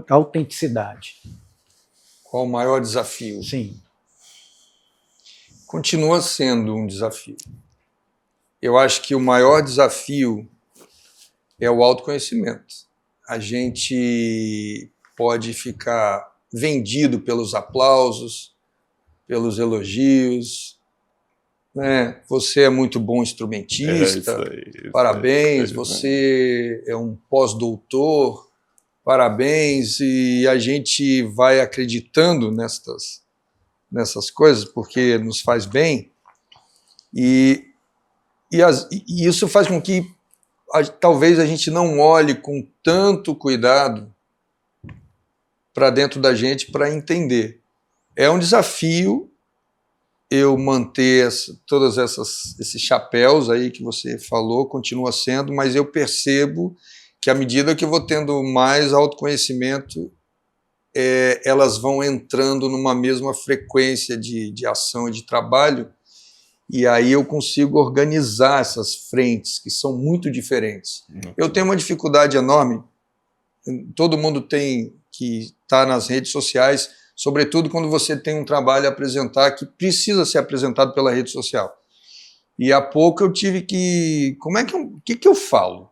autenticidade? Qual o maior desafio? Sim. Continua sendo um desafio. Eu acho que o maior desafio é o autoconhecimento. a gente pode ficar vendido pelos aplausos, pelos elogios, né? Você é muito bom instrumentista, parabéns, você é um pós-doutor, parabéns, e a gente vai acreditando nessas coisas porque nos faz bem, e isso faz com que talvez a gente não olhe com tanto cuidado para dentro da gente para entender. É um desafio eu manter todos esses chapéus aí que você falou, continua sendo, mas eu percebo que à medida que eu vou tendo mais autoconhecimento, elas vão entrando numa mesma frequência de ação e de trabalho, e aí eu consigo organizar essas frentes que são muito diferentes. Eu tenho uma dificuldade enorme, todo mundo tem que estar nas redes sociais, sobretudo quando você tem um trabalho a apresentar que precisa ser apresentado pela rede social. E há pouco eu tive que... O que eu falo?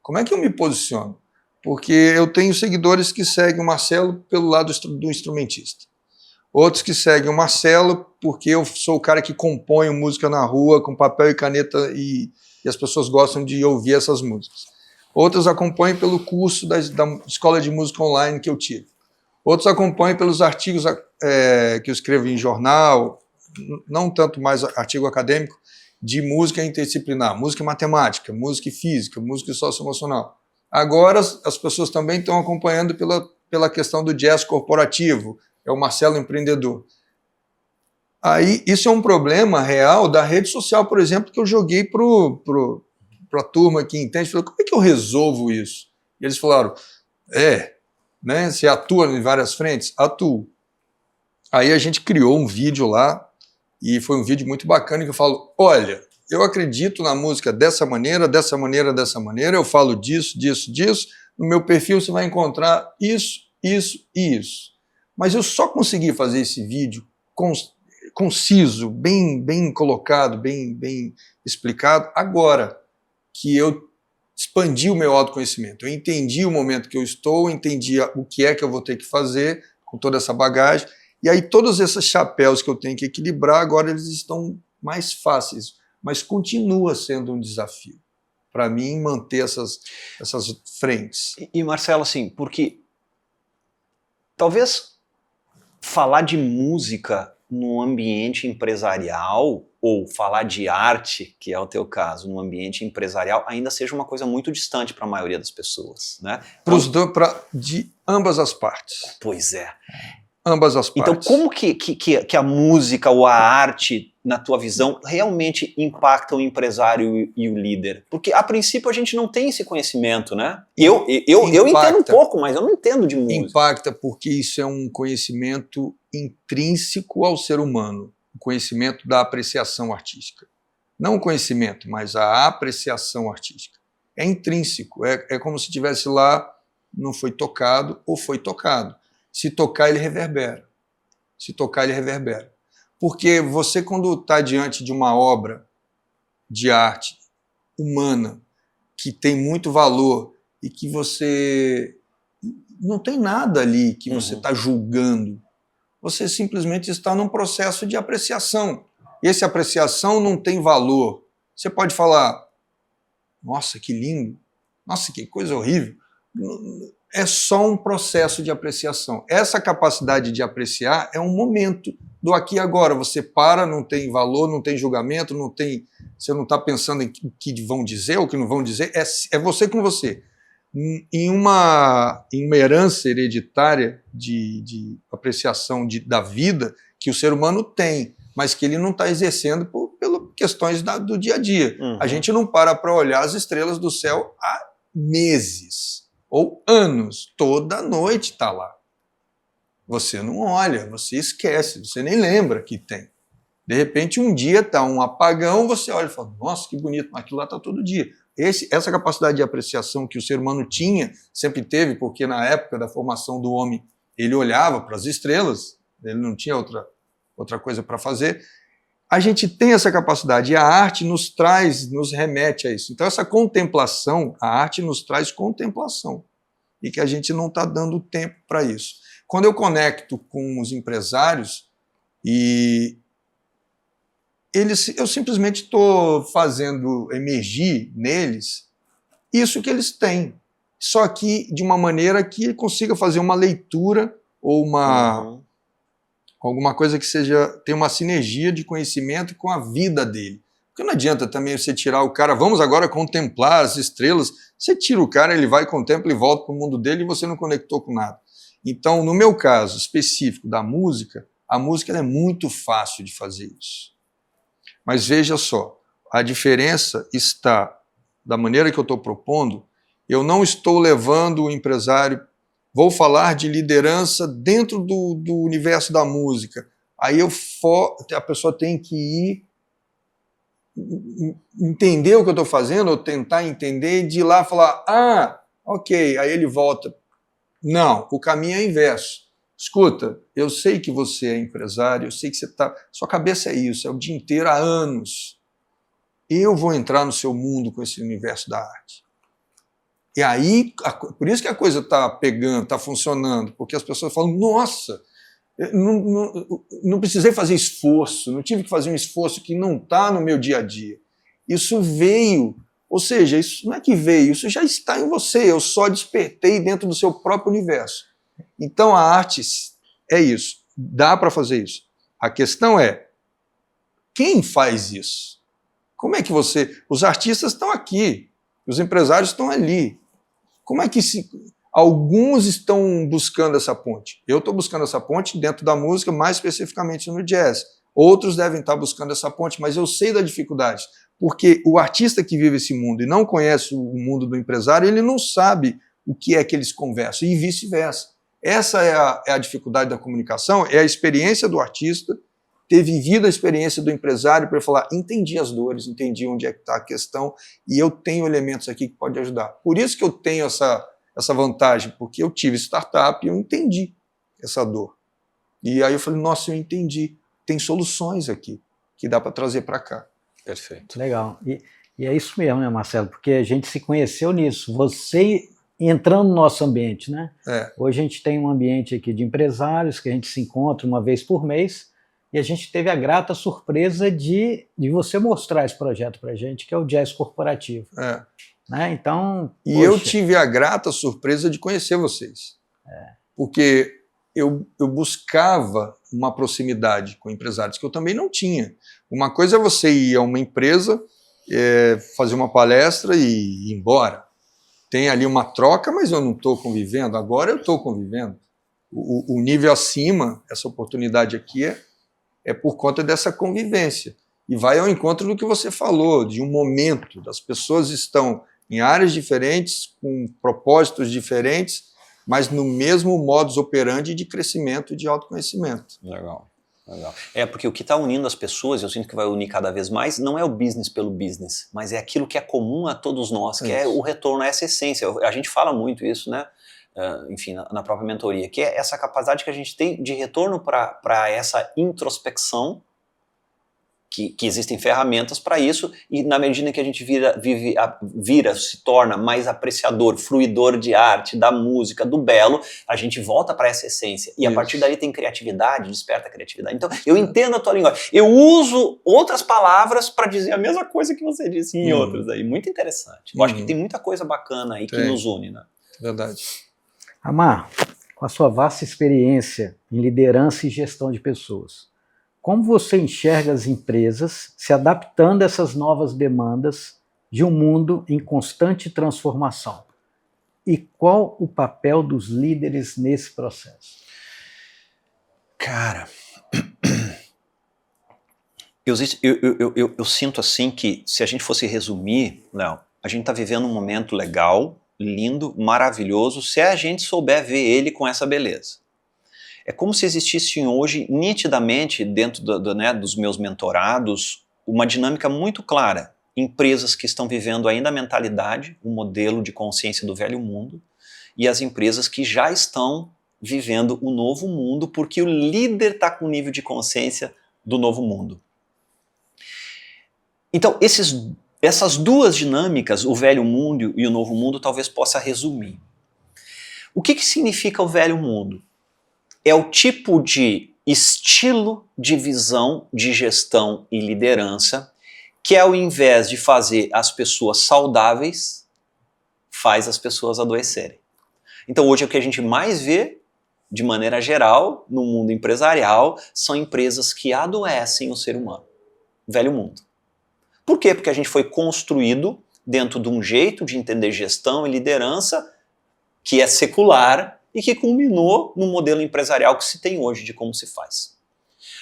Como é que eu me posiciono? Porque eu tenho seguidores que seguem o Marcelo pelo lado do instrumentista. Outros que seguem o Marcelo porque eu sou o cara que compõe música na rua com papel e caneta e as pessoas gostam de ouvir essas músicas. Outros acompanham pelo curso da Escola de Música Online que eu tive. Outros acompanham pelos artigos que eu escrevo em jornal, não tanto mais artigo acadêmico, de música interdisciplinar, música e matemática, música e física, música e socioemocional. Agora as pessoas também estão acompanhando pela questão do jazz corporativo, é o Marcelo Empreendedor. Aí, isso é um problema real da rede social, por exemplo, que eu joguei para a turma que entende. Falei, como é que eu resolvo isso? E eles falaram, né, você atua em várias frentes? Atuo. Aí a gente criou um vídeo lá, e foi um vídeo muito bacana que eu falo, olha, eu acredito na música dessa maneira, dessa maneira, dessa maneira, eu falo disso, disso, disso, no meu perfil você vai encontrar isso, isso e isso. Mas eu só consegui fazer esse vídeo conciso, bem colocado, bem explicado, agora que eu expandi o meu autoconhecimento. Eu entendi o momento que eu estou, entendi o que é que eu vou ter que fazer com toda essa bagagem, e aí todos esses chapéus que eu tenho que equilibrar, agora eles estão mais fáceis, mas continua sendo um desafio para mim manter essas frentes. E Marcelo, assim, porque talvez falar de música no ambiente empresarial ou falar de arte, que é o teu caso, no ambiente empresarial, ainda seja uma coisa muito distante para a maioria das pessoas, né? De ambas as partes. Pois é. Ambas as partes. Então, como que a música ou a arte, na tua visão, realmente impacta o empresário e o líder? Porque, a princípio, a gente não tem esse conhecimento, né? Eu entendo um pouco, mas eu não entendo de música. Impacta porque isso é um conhecimento intrínseco ao ser humano, o conhecimento da apreciação artística. Não o conhecimento, mas a apreciação artística. É intrínseco, é como se estivesse lá, não foi tocado ou foi tocado. Se tocar, ele reverbera. Se tocar, ele reverbera. Porque você, quando está diante de uma obra de arte humana, que tem muito valor e que você não tem nada ali que você está julgando, você simplesmente está num processo de apreciação. Essa apreciação não tem valor. Você pode falar, nossa, que lindo, nossa, que coisa horrível. É só um processo de apreciação. Essa capacidade de apreciar é um momento do aqui e agora. Você para, não tem valor, não tem julgamento, você não está pensando em o que vão dizer ou o que não vão dizer. É você com você. Em uma herança hereditária de apreciação da vida que o ser humano tem, mas que ele não está exercendo pelas questões do dia a dia. A gente não para olhar as estrelas do céu há meses. Ou anos, toda noite está lá. Você não olha, você esquece, você nem lembra que tem. De repente, um dia está um apagão, você olha e fala, nossa, que bonito, mas aquilo lá está todo dia. Essa capacidade de apreciação que o ser humano tinha, sempre teve, porque na época da formação do homem, ele olhava para as estrelas, ele não tinha outra coisa para fazer. A gente tem essa capacidade e a arte nos remete a isso. Então essa contemplação, a arte nos traz contemplação. e que a gente não está dando tempo para isso. Quando eu conecto com os empresários, e eu simplesmente estou fazendo emergir neles isso que eles têm, só que de uma maneira que ele consiga fazer uma leitura ou alguma coisa que tenha uma sinergia de conhecimento com a vida dele. Porque não adianta também você tirar o cara, vamos agora contemplar as estrelas, você tira o cara, ele vai, contempla e volta para o mundo dele e você não conectou com nada. Então, no meu caso específico da música, a música ela é muito fácil de fazer isso. Mas veja só, a diferença está, da maneira que eu estou propondo, eu não estou levando o empresário, vou falar de liderança dentro do universo da música. Aí a pessoa tem que ir entender o que eu estou fazendo, ou tentar entender, e de ir lá falar, ok, aí ele volta. Não, o caminho é inverso. Escuta, eu sei que você é empresário, eu sei que sua cabeça é isso, é o dia inteiro, há anos. Eu vou entrar no seu mundo com esse universo da arte. E aí, por isso que a coisa está pegando, está funcionando, porque as pessoas falam, nossa, não precisei fazer esforço, não tive que fazer um esforço que não está no meu dia a dia. Isso veio, ou seja, isso não é que veio, isso já está em você, eu só despertei dentro do seu próprio universo. Então a arte é isso, dá para fazer isso. A questão é, quem faz isso? Como é que os artistas estão aqui, os empresários estão ali. Como é que alguns estão buscando essa ponte? Eu estou buscando essa ponte dentro da música, mais especificamente no jazz. Outros devem estar buscando essa ponte, mas eu sei da dificuldade, porque o artista que vive esse mundo e não conhece o mundo do empresário, ele não sabe o que é que eles conversam, e vice-versa. Essa é a dificuldade da comunicação, é a experiência do artista ter vivido a experiência do empresário para falar, entendi as dores, entendi onde é que está a questão, e eu tenho elementos aqui que podem ajudar. Por isso que eu tenho essa vantagem, porque eu tive startup e eu entendi essa dor. E aí eu falei, nossa, eu entendi, tem soluções aqui que dá para trazer para cá. Perfeito. Legal. E é isso mesmo, né, Marcelo? Porque a gente se conheceu nisso. Você entrando no nosso ambiente, né? Hoje a gente tem um ambiente aqui de empresários que a gente se encontra uma vez por mês e a gente teve a grata surpresa de você mostrar esse projeto para a gente, que é o Jazz Corporativo. Né? Então, e eu tive a grata surpresa de conhecer vocês. Porque eu buscava uma proximidade com empresários que eu também não tinha. Uma coisa é você ir a uma empresa, fazer uma palestra e ir embora. Tem ali uma troca, mas eu não estou convivendo. Agora eu estou convivendo. O nível acima, essa oportunidade aqui é por conta dessa convivência. E vai ao encontro do que você falou, de um momento. Das pessoas estão em áreas diferentes, com propósitos diferentes, mas no mesmo modus operandi de crescimento e de autoconhecimento. Legal. Legal. Porque o que está unindo as pessoas, eu sinto que vai unir cada vez mais, não é o business pelo business, mas é aquilo que é comum a todos nós, que é o retorno a essa essência. A gente fala muito isso, né? Enfim, na própria mentoria, que é essa capacidade que a gente tem de retorno para essa introspecção, que existem ferramentas para isso, e na medida que a gente se torna mais apreciador, fruidor de arte, da música, do belo, a gente volta para essa essência. E a partir daí tem criatividade, desperta a criatividade. Então, eu entendo a tua linguagem. Eu uso outras palavras para dizer a mesma coisa que você disse em outras aí. Muito interessante. Eu acho que tem muita coisa bacana aí que nos une, né? Verdade. Amar, com a sua vasta experiência em liderança e gestão de pessoas, como você enxerga as empresas se adaptando a essas novas demandas de um mundo em constante transformação? E qual o papel dos líderes nesse processo? Cara, eu sinto assim que, se a gente fosse resumir, Léo, a gente está vivendo um momento legal, lindo, maravilhoso, se a gente souber ver ele com essa beleza. É como se existisse hoje, nitidamente, dentro dos meus mentorados, uma dinâmica muito clara. Empresas que estão vivendo ainda a mentalidade, o modelo de consciência do velho mundo, e as empresas que já estão vivendo o novo mundo, porque o líder está com o nível de consciência do novo mundo. Então, essas duas dinâmicas, o velho mundo e o novo mundo, talvez possa resumir. O que significa o velho mundo? É o tipo de estilo de visão de gestão e liderança que, ao invés de fazer as pessoas saudáveis, faz as pessoas adoecerem. Então hoje o que a gente mais vê, de maneira geral, no mundo empresarial, são empresas que adoecem o ser humano. Velho mundo. Por quê? Porque a gente foi construído dentro de um jeito de entender gestão e liderança que é secular e que culminou no modelo empresarial que se tem hoje de como se faz.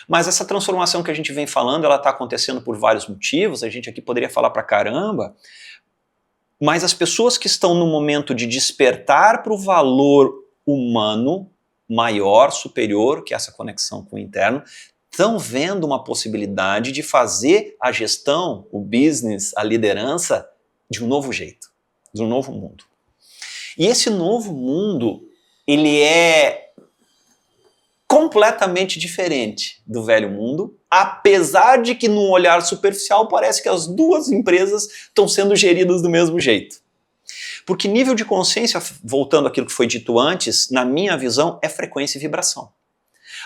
Mas essa transformação que a gente vem falando, ela está acontecendo por vários motivos, a gente aqui poderia falar pra caramba, mas as pessoas que estão no momento de despertar para o valor humano maior, superior, que é essa conexão com o interno, estão vendo uma possibilidade de fazer a gestão, o business, a liderança de um novo jeito, de um novo mundo. E esse novo mundo, ele é completamente diferente do velho mundo, apesar de que num olhar superficial parece que as duas empresas estão sendo geridas do mesmo jeito. Porque nível de consciência, voltando àquilo que foi dito antes, na minha visão, é frequência e vibração.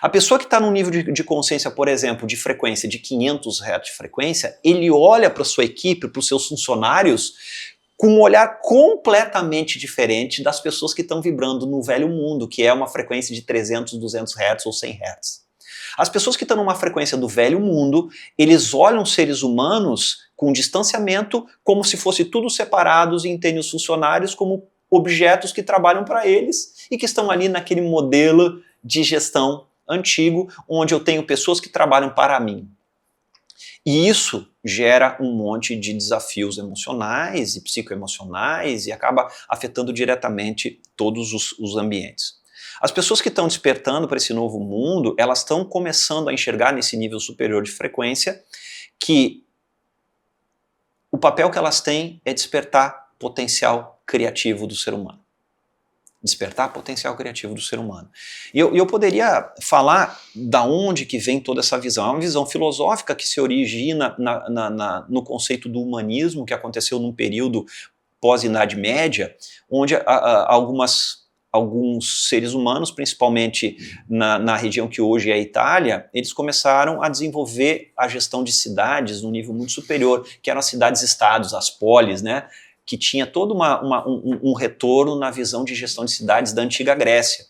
A pessoa que está num nível de consciência, por exemplo, de frequência de 500 Hz de frequência, ele olha para a sua equipe, para os seus funcionários, com um olhar completamente diferente das pessoas que estão vibrando no velho mundo, que é uma frequência de 300, 200 Hz ou 100 Hz. As pessoas que estão numa frequência do velho mundo, eles olham seres humanos com distanciamento, como se fosse tudo separados e entendem os funcionários como objetos que trabalham para eles e que estão ali naquele modelo de gestão antigo, onde eu tenho pessoas que trabalham para mim. E isso gera um monte de desafios emocionais e psicoemocionais e acaba afetando diretamente todos os ambientes. As pessoas que estão despertando para esse novo mundo, elas estão começando a enxergar nesse nível superior de frequência que o papel que elas têm é despertar potencial criativo do ser humano. Despertar potencial criativo do ser humano. E eu poderia falar da onde que vem toda essa visão. É uma visão filosófica que se origina no conceito do humanismo, que aconteceu num período pós-Idade Média, onde alguns seres humanos, principalmente na região que hoje é a Itália, eles começaram a desenvolver a gestão de cidades num nível muito superior, que eram as cidades-estados, as polis, né? Que tinha todo um retorno na visão de gestão de cidades da antiga Grécia.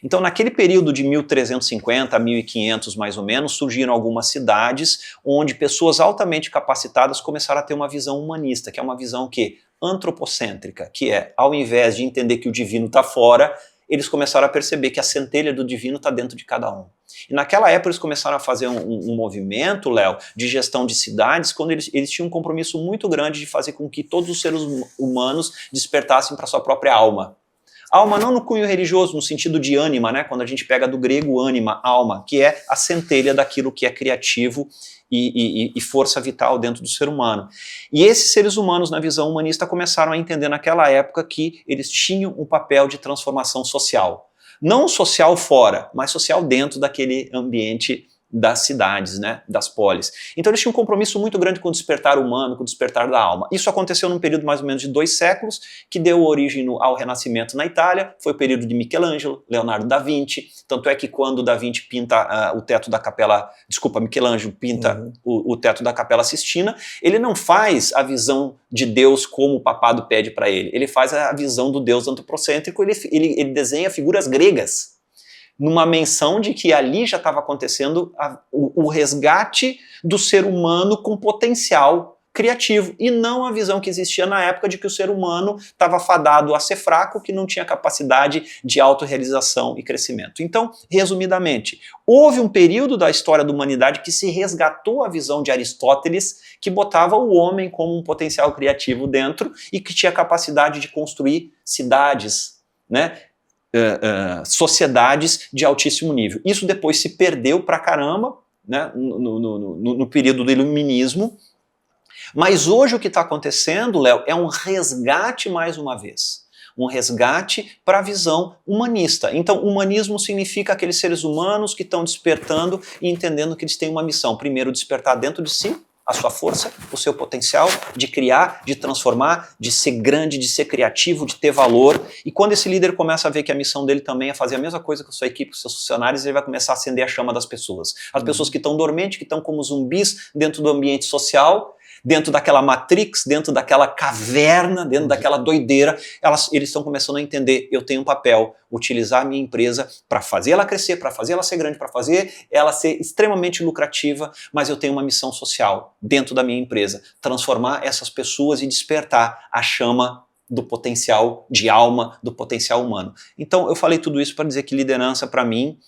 Então, naquele período de 1350 a 1500, mais ou menos, surgiram algumas cidades onde pessoas altamente capacitadas começaram a ter uma visão humanista, que é uma visão antropocêntrica, que é, ao invés de entender que o divino está fora, eles começaram a perceber que a centelha do divino está dentro de cada um. E naquela época eles começaram a fazer um movimento, Léo, de gestão de cidades, quando eles tinham um compromisso muito grande de fazer com que todos os seres humanos despertassem para a sua própria alma. Alma não no cunho religioso, no sentido de ânima, né? Quando a gente pega do grego ânima, alma, que é a centelha daquilo que é criativo e força vital dentro do ser humano. E esses seres humanos, na visão humanista, começaram a entender naquela época que eles tinham um papel de transformação social. Não social fora, mas social dentro daquele ambiente das cidades, né, das polis. Então eles tinham um compromisso muito grande com o despertar humano, com o despertar da alma. Isso aconteceu num período mais ou menos de 2 séculos, que deu origem ao Renascimento na Itália, foi o período de Michelangelo, Leonardo da Vinci, tanto é que quando da Vinci pinta o teto da capela, Michelangelo pinta o teto da Capela Sistina, ele não faz a visão de Deus como o papado pede para ele faz a visão do Deus antropocêntrico, ele desenha figuras gregas, numa menção de que ali já estava acontecendo o resgate do ser humano com potencial criativo, e não a visão que existia na época de que o ser humano estava fadado a ser fraco, que não tinha capacidade de autorrealização e crescimento. Então, resumidamente, houve um período da história da humanidade que se resgatou a visão de Aristóteles, que botava o homem como um potencial criativo dentro e que tinha capacidade de construir cidades, né? Sociedades de altíssimo nível. Isso depois se perdeu pra caramba, né, no período do iluminismo, mas hoje o que está acontecendo, Léo, é um resgate mais uma vez. Um resgate para a visão humanista. Então, humanismo significa aqueles seres humanos que estão despertando e entendendo que eles têm uma missão. Primeiro, despertar dentro de si, a sua força, o seu potencial de criar, de transformar, de ser grande, de ser criativo, de ter valor. E quando esse líder começa a ver que a missão dele também é fazer a mesma coisa com a sua equipe, com seus funcionários, ele vai começar a acender a chama das pessoas. As pessoas que estão dormentes, que estão como zumbis dentro do ambiente social, dentro daquela matrix, dentro daquela caverna, dentro daquela doideira, eles estão começando a entender, eu tenho um papel, utilizar a minha empresa para fazer ela crescer, para fazer ela ser grande, para fazer ela ser extremamente lucrativa, mas eu tenho uma missão social dentro da minha empresa, transformar essas pessoas e despertar a chama do potencial de alma, do potencial humano. Então eu falei tudo isso para dizer que liderança para mim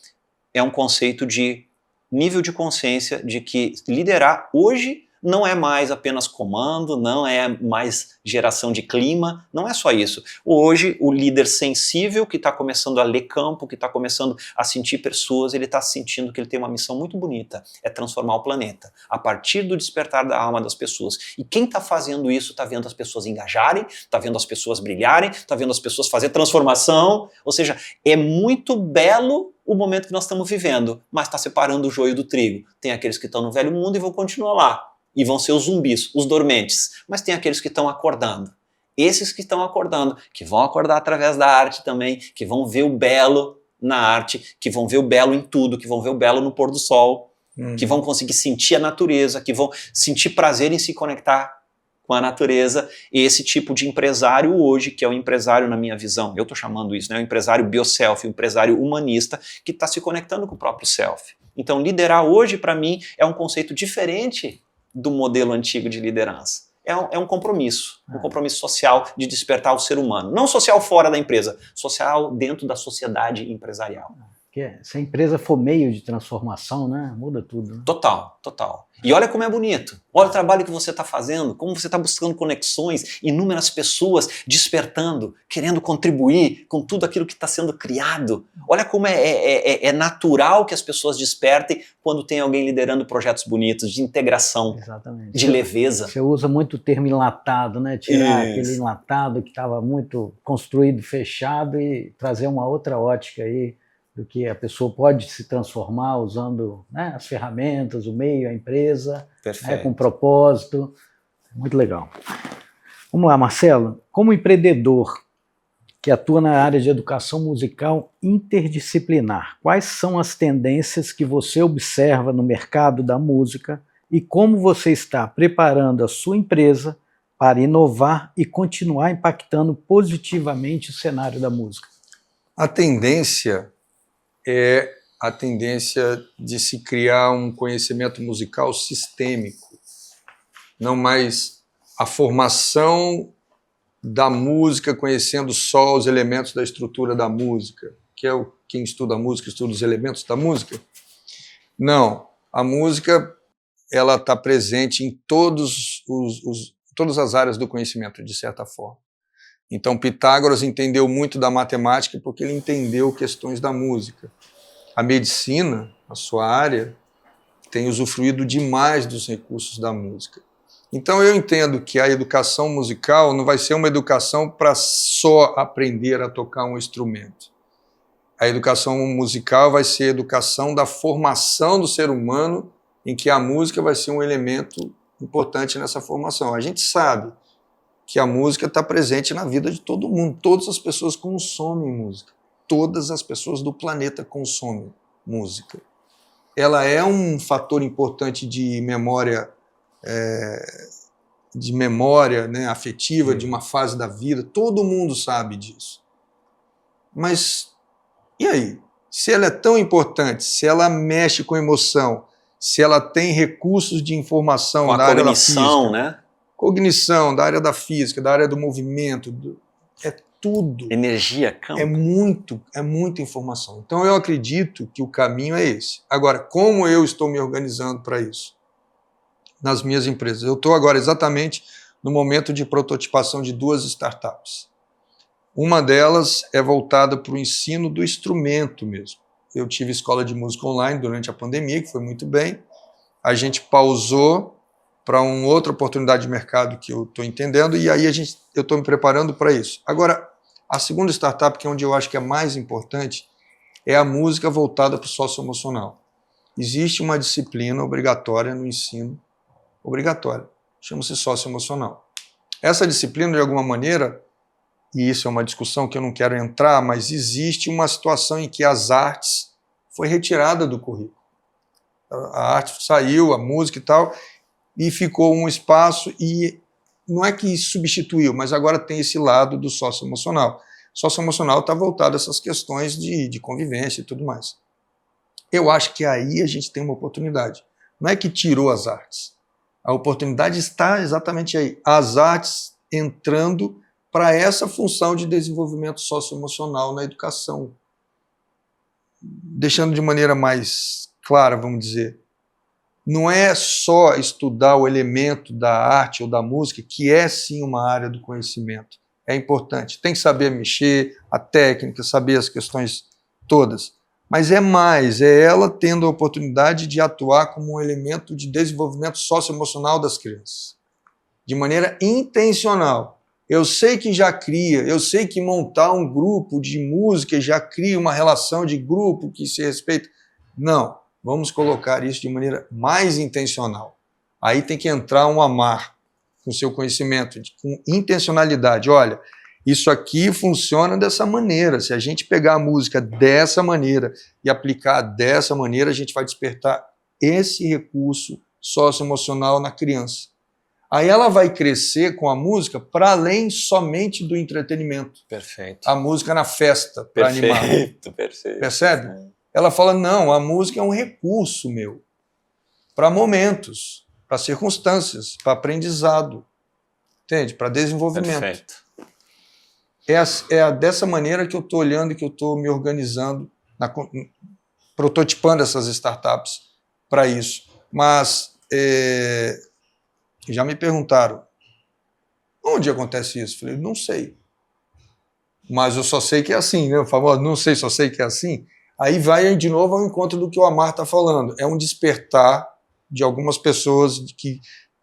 é um conceito de nível de consciência de que liderar hoje não é mais apenas comando, não é mais geração de clima, não é só isso. Hoje, o líder sensível que está começando a ler campo, que está começando a sentir pessoas, ele está sentindo que ele tem uma missão muito bonita, é transformar o planeta, a partir do despertar da alma das pessoas. E quem está fazendo isso está vendo as pessoas engajarem, está vendo as pessoas brilharem, está vendo as pessoas fazer transformação, ou seja, é muito belo o momento que nós estamos vivendo, mas está separando o joio do trigo. Tem aqueles que estão no velho mundo e vão continuar lá. E vão ser os zumbis, os dormentes. Mas tem aqueles que estão acordando. Esses que estão acordando, que vão acordar através da arte também, que vão ver o belo na arte, que vão ver o belo em tudo, que vão ver o belo no pôr do sol, que vão conseguir sentir a natureza, que vão sentir prazer em se conectar com a natureza. Esse tipo de empresário hoje, que é o empresário na minha visão, eu estou chamando isso, né? O empresário bioself, o empresário humanista, que está se conectando com o próprio self. Então liderar hoje, para mim, é um conceito diferente do modelo antigo de liderança. É um compromisso social de despertar o ser humano. Não social fora da empresa, social dentro da sociedade empresarial. Porque se a empresa for meio de transformação, né, muda tudo. Né? Total, total. E olha como é bonito. Olha o trabalho que você está fazendo, como você está buscando conexões, inúmeras pessoas despertando, querendo contribuir com tudo aquilo que está sendo criado. Olha como é natural que as pessoas despertem quando tem alguém liderando projetos bonitos, de integração, exatamente, de leveza. Você usa muito o termo enlatado, né? Tirar aquele enlatado que estava muito construído, fechado e trazer uma outra ótica aí, do que a pessoa pode se transformar usando, né, as ferramentas, o meio, a empresa, né, com propósito. Muito legal. Vamos lá, Marcelo. Como empreendedor que atua na área de educação musical interdisciplinar, quais são as tendências que você observa no mercado da música e como você está preparando a sua empresa para inovar e continuar impactando positivamente o cenário da música? A tendência é a tendência de se criar um conhecimento musical sistêmico, não mais a formação da música conhecendo só os elementos da estrutura da música, que é quem estuda a música estuda os elementos da música. Não, a música ela está presente em todas as áreas do conhecimento, de certa forma. Então, Pitágoras entendeu muito da matemática porque ele entendeu questões da música. A medicina, a sua área, tem usufruído demais dos recursos da música. Então, eu entendo que a educação musical não vai ser uma educação para só aprender a tocar um instrumento. A educação musical vai ser a educação da formação do ser humano, em que a música vai ser um elemento importante nessa formação. A gente sabe que a música está presente na vida de todo mundo. Todas as pessoas consomem música. Todas as pessoas do planeta consomem música. Ela é um fator importante de memória, né, afetiva, de uma fase da vida. Todo mundo sabe disso. Mas, e aí? Se ela é tão importante, se ela mexe com emoção, se ela tem recursos de informação da área da física, né? Cognição, da área da física, da área do movimento, é tudo. Energia, campo. É muita informação. Então eu acredito que o caminho é esse. Agora, como eu estou me organizando para isso? Nas minhas empresas. Eu estou agora exatamente no momento de prototipação de 2 startups. Uma delas é voltada para o ensino do instrumento mesmo. Eu tive escola de música online durante a pandemia, que foi muito bem. A gente pausou para uma outra oportunidade de mercado que eu estou entendendo, e aí eu estou me preparando para isso. Agora, a segunda startup, que é onde eu acho que é mais importante, é a música voltada para o socioemocional. Existe uma disciplina obrigatória no ensino obrigatória. Chama-se socioemocional. Essa disciplina, de alguma maneira, e isso é uma discussão que eu não quero entrar, mas existe uma situação em que as artes foi retirada do currículo. A arte saiu, a música e tal, e ficou um espaço, e não é que substituiu, mas agora tem esse lado do socioemocional. Socioemocional está voltado a essas questões de convivência e tudo mais. Eu acho que aí a gente tem uma oportunidade. Não é que tirou as artes. A oportunidade está exatamente aí. As artes entrando para essa função de desenvolvimento socioemocional na educação. Deixando de maneira mais clara, vamos dizer, não é só estudar o elemento da arte ou da música, que é sim uma área do conhecimento. É importante. Tem que saber mexer, a técnica, saber as questões todas. Mas é mais, é ela tendo a oportunidade de atuar como um elemento de desenvolvimento socioemocional das crianças. De maneira intencional. Eu sei que já cria, eu sei que montar um grupo de música já cria uma relação de grupo que se respeita. Não, vamos colocar isso de maneira mais intencional. Aí tem que entrar um amar com seu conhecimento, com intencionalidade. Olha, isso aqui funciona dessa maneira. Se a gente pegar a música dessa maneira e aplicar dessa maneira, a gente vai despertar esse recurso socioemocional na criança. Aí ela vai crescer com a música para além somente do entretenimento. Perfeito. A música na festa, para animar. Perfeito. Percebe? Ela fala, não, a música é um recurso meu, para momentos, para circunstâncias, para aprendizado, entende? Para desenvolvimento. Perfeito. É dessa maneira que eu estou olhando e que eu estou me organizando, prototipando essas startups para isso. Mas já me perguntaram, onde acontece isso? Falei, não sei. Mas eu só sei que é assim, né? O famoso, não sei, só sei que é assim. Aí vai de novo ao encontro do que o Amar está falando. É um despertar de algumas pessoas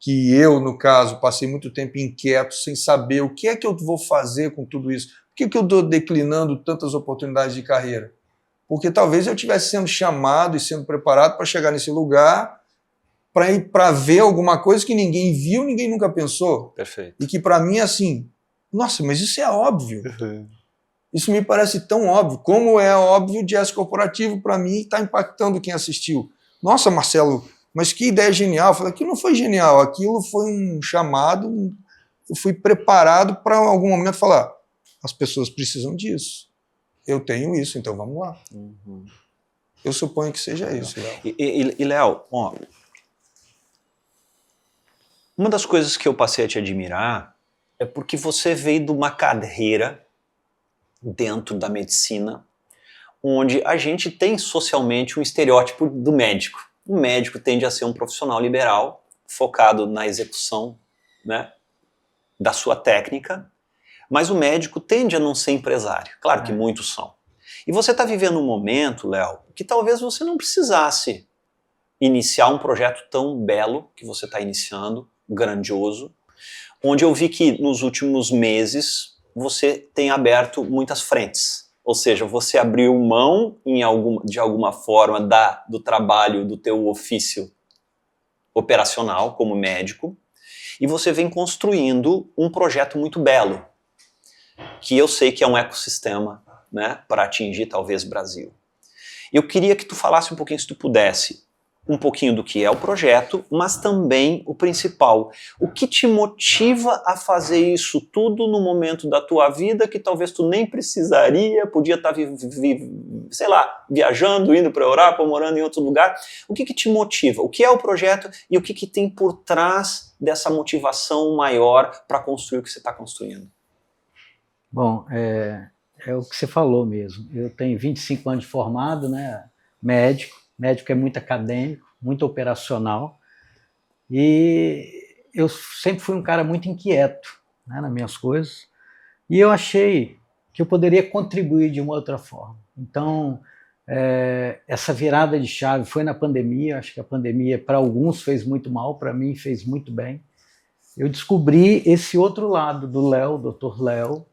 que eu, no caso, passei muito tempo inquieto, sem saber o que é que eu vou fazer com tudo isso. Por que eu estou declinando tantas oportunidades de carreira? Porque talvez eu estivesse sendo chamado e sendo preparado para chegar nesse lugar, para ir para ver alguma coisa que ninguém viu, ninguém nunca pensou. Perfeito. E que para mim é assim, nossa, mas isso é óbvio. Isso me parece tão óbvio, como é óbvio o jazz corporativo para mim está impactando quem assistiu. Nossa, Marcelo, mas que ideia genial. Eu falei, aquilo não foi genial, aquilo foi um chamado, eu fui preparado para em algum momento falar, as pessoas precisam disso. Eu tenho isso, então vamos lá. Uhum. Eu suponho que seja isso, Léo. E Léo, ó, uma das coisas que eu passei a te admirar é porque você veio de uma carreira dentro da medicina, onde a gente tem socialmente um estereótipo do médico. O médico tende a ser um profissional liberal, focado na execução, né, da sua técnica, mas o médico tende a não ser empresário. Claro que muitos são. E você está vivendo um momento, Léo, que talvez você não precisasse iniciar um projeto tão belo que você está iniciando, grandioso, onde eu vi que nos últimos meses você tem aberto muitas frentes. Ou seja, você abriu mão de alguma forma do trabalho do teu ofício operacional como médico e você vem construindo um projeto muito belo, que eu sei que é um ecossistema, né, para atingir talvez Brasil. Eu queria que tu falasse um pouquinho, se tu pudesse, um pouquinho do que é o projeto, mas também o principal. O que te motiva a fazer isso tudo no momento da tua vida que talvez tu nem precisaria, podia estar, sei lá, viajando, indo para a Europa, morando em outro lugar. O que te motiva? O que é o projeto e o que tem por trás dessa motivação maior para construir o que você está construindo? Bom, é o que você falou mesmo. Eu tenho 25 anos de formado, né, médico é muito acadêmico, muito operacional, e eu sempre fui um cara muito inquieto, né, nas minhas coisas, e eu achei que eu poderia contribuir de uma outra forma. Então, essa virada de chave foi na pandemia. Acho que a pandemia para alguns fez muito mal, para mim fez muito bem. Eu descobri esse outro lado do Léo, Dr. Léo,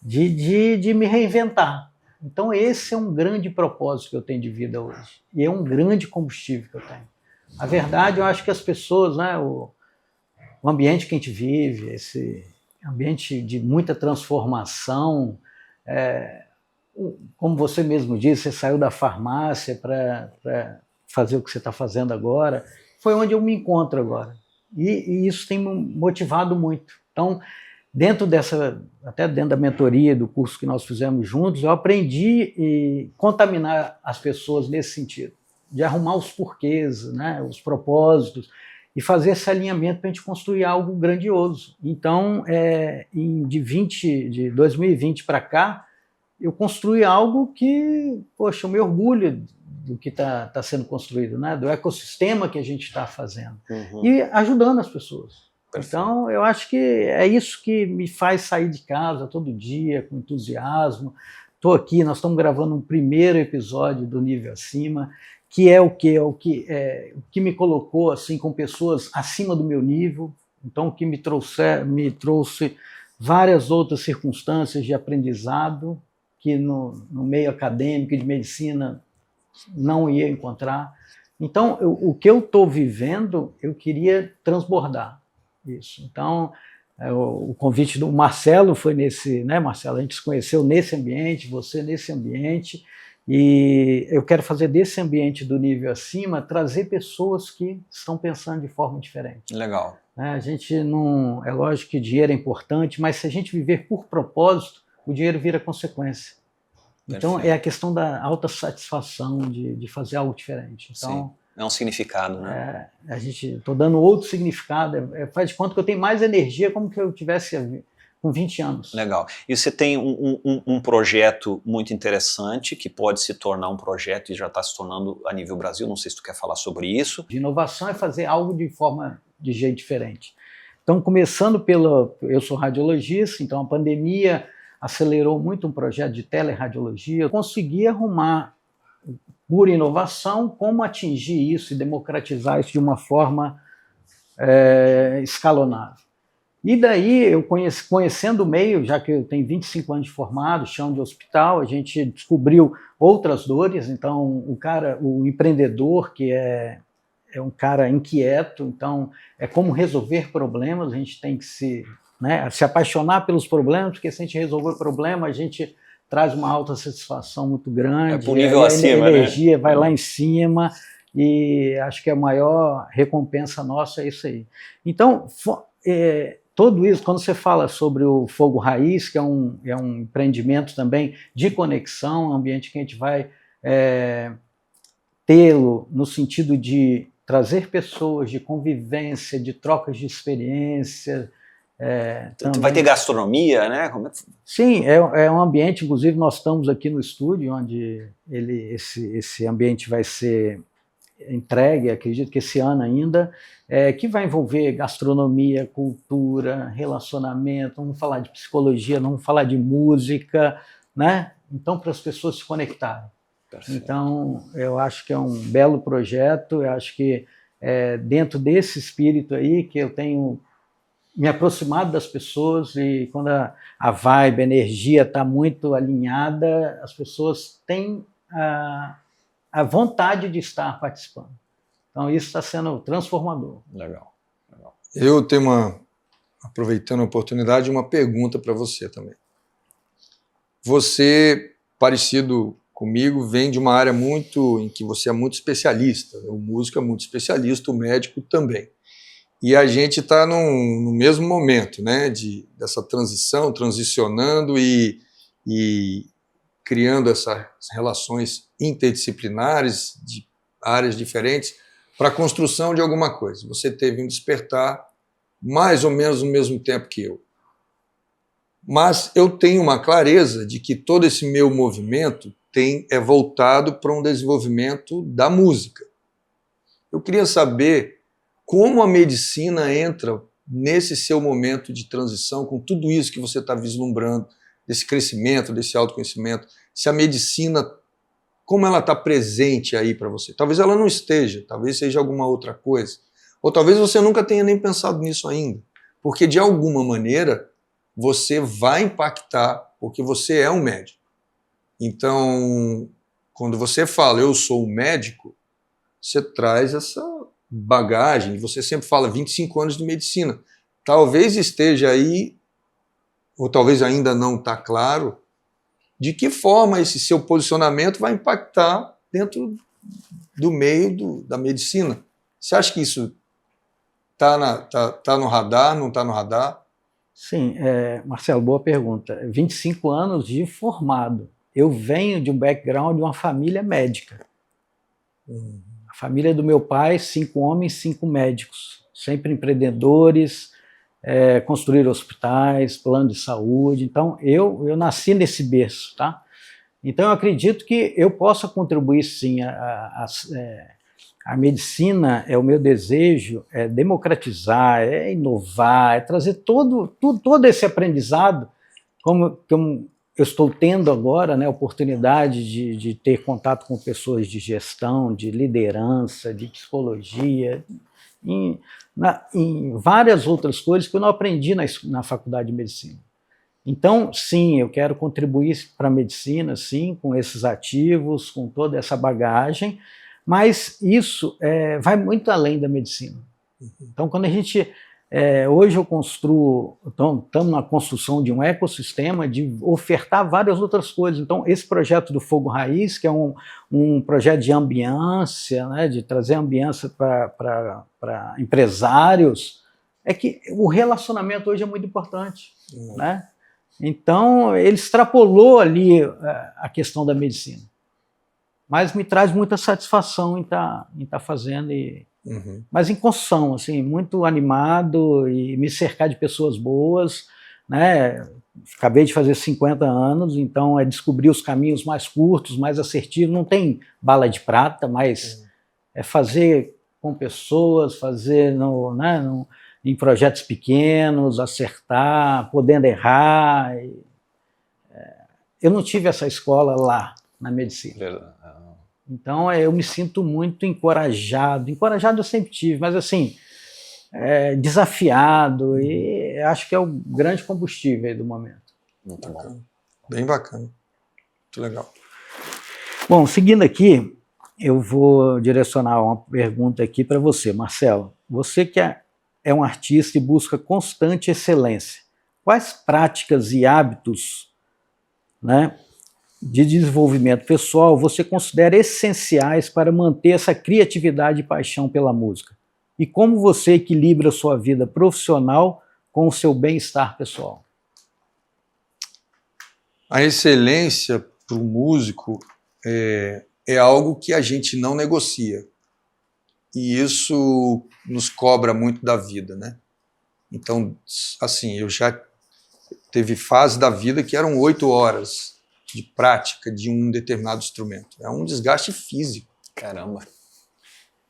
de me reinventar. Então esse é um grande propósito que eu tenho de vida hoje. E é um grande combustível que eu tenho. A verdade, eu acho que as pessoas, né, o ambiente que a gente vive, esse ambiente de muita transformação, como você mesmo disse, você saiu da farmácia para fazer o que você está fazendo agora, foi onde eu me encontro agora. E isso tem me motivado muito. Então, até dentro da mentoria, do curso que nós fizemos juntos, eu aprendi a contaminar as pessoas nesse sentido, de arrumar os porquês, né, os propósitos, e fazer esse alinhamento para a gente construir algo grandioso. Então, de 2020 para cá, eu construí algo que, poxa, eu me orgulho do que está sendo construído, né? Do ecossistema que a gente está fazendo. E ajudando as pessoas. Perfeito. Então, eu acho que é isso que me faz sair de casa todo dia, com entusiasmo. Estou aqui, nós estamos gravando um primeiro episódio do Nível Acima, que é o que me colocou assim, com pessoas acima do meu nível, então o que me trouxe várias outras circunstâncias de aprendizado que no meio acadêmico de medicina não ia encontrar. Então, o que eu estou vivendo, eu queria transbordar isso. Então, o convite do Marcelo foi nesse, né, Marcelo? A gente se conheceu nesse ambiente, você nesse ambiente, e eu quero fazer desse ambiente do Nível Acima, trazer pessoas que estão pensando de forma diferente. Legal. A gente não... É lógico que dinheiro é importante, mas se a gente viver por propósito, o dinheiro vira consequência. Então, é a questão da autossatisfação de fazer algo diferente. Então, sim, é um significado, né? Estou dando outro significado. Faz de conta que eu tenho mais energia como que eu tivesse com 20 anos. Legal. E você tem um projeto muito interessante, que pode se tornar um projeto e já está se tornando a nível Brasil. Não sei se tu quer falar sobre isso. De inovação é fazer algo de jeito diferente. Então, começando eu sou radiologista, então a pandemia acelerou muito um projeto de teleradiologia. Eu consegui arrumar, por inovação, como atingir isso e democratizar isso de uma forma escalonável. E daí, eu conhecendo o meio, já que eu tenho 25 anos de formado, chão de hospital, a gente descobriu outras dores. Então, o empreendedor, que é um cara inquieto, então é como resolver problemas, a gente tem que se apaixonar pelos problemas, porque se a gente resolver o problema, a gente traz uma alta satisfação muito grande. Pro nível acima, a energia vai lá em cima, e acho que a maior recompensa nossa é isso aí. Então, tudo isso, quando você fala sobre o Fogo Raiz, que é um empreendimento também de conexão, um ambiente que a gente vai tê-lo no sentido de trazer pessoas, de convivência, de trocas de experiência. Vai ter gastronomia, né? Sim, é um ambiente, inclusive nós estamos aqui no estúdio, onde esse ambiente vai ser entregue, acredito que esse ano ainda, que vai envolver gastronomia, cultura, relacionamento, vamos falar de psicologia, vamos falar de música, né? Então, para as pessoas se conectarem. Perfeito. Então, eu acho que é um belo projeto, eu acho que dentro desse espírito aí que eu tenho me aproximado das pessoas, e quando a vibe, a energia está muito alinhada, as pessoas têm a vontade de estar participando. Então, isso está sendo transformador. Legal. Eu tenho aproveitando a oportunidade, uma pergunta para você também. Você, parecido comigo, vem de uma área em que você é muito especialista. O músico é muito especialista, o médico também. E a gente está no mesmo momento, né, dessa transicionando e criando essas relações interdisciplinares de áreas diferentes para a construção de alguma coisa. Você teve um despertar mais ou menos no mesmo tempo que eu. Mas eu tenho uma clareza de que todo esse meu movimento é voltado para um desenvolvimento da música. Eu queria saber como a medicina entra nesse seu momento de transição, com tudo isso que você está vislumbrando, desse crescimento, desse autoconhecimento, se a medicina, como ela está presente aí para você. Talvez ela não esteja, talvez seja alguma outra coisa, ou talvez você nunca tenha nem pensado nisso ainda, porque de alguma maneira você vai impactar, porque você é um médico. Então, quando você fala, eu sou um médico, você traz essa bagagem, você sempre fala 25 anos de medicina. talvez esteja aí, ou talvez ainda não está claro, de que forma esse seu posicionamento vai impactar dentro do meio da medicina. Você acha que isso está no radar, não está no radar? Sim, Marcelo, boa pergunta. 25 anos de formado. Eu venho de um background de uma família médica. A família do meu pai, 5 homens, 5 médicos. Sempre empreendedores, construíram hospitais, plano de saúde. Então, eu nasci nesse berço, tá? Então, eu acredito que eu possa contribuir, sim. A medicina, o meu desejo é democratizar, é inovar, é trazer todo esse aprendizado, como eu estou tendo agora, né, a oportunidade de ter contato com pessoas de gestão, de liderança, de psicologia, em várias outras coisas que eu não aprendi na faculdade de medicina. Então, sim, eu quero contribuir para a medicina, sim, com esses ativos, com toda essa bagagem, mas isso vai muito além da medicina. Então, quando a gente... hoje eu construo... Então, estamos na construção de um ecossistema de ofertar várias outras coisas. Então, esse projeto do Fogo Raiz, que é um projeto de ambiência, né, de trazer ambiência para empresários, é que o relacionamento hoje é muito importante, né? Então, ele extrapolou ali a questão da medicina. Mas me traz muita satisfação em tá fazendo, mas em construção, assim, muito animado e me cercar de pessoas boas, né? Acabei de fazer 50 anos, então é descobrir os caminhos mais curtos, mais assertivos, não tem bala de prata, mas é fazer com pessoas, fazer em projetos pequenos, acertar, podendo errar. Eu não tive essa escola lá na medicina. Então eu me sinto muito encorajado. Encorajado eu sempre tive, mas assim, desafiado, e acho que é o grande combustível aí do momento. Muito bom. Bem bacana. Muito legal. Bom, seguindo aqui, eu vou direcionar uma pergunta aqui para você, Marcelo. Você que é um artista e busca constante excelência, quais práticas e hábitos, né, de desenvolvimento pessoal você considera essenciais para manter essa criatividade e paixão pela música? E como você equilibra a sua vida profissional com o seu bem-estar pessoal? A excelência para o músico é algo que a gente não negocia. E isso nos cobra muito da vida, né? Então, assim, eu já teve fase da vida que eram 8 horas de prática de um determinado instrumento. É um desgaste físico. Caramba.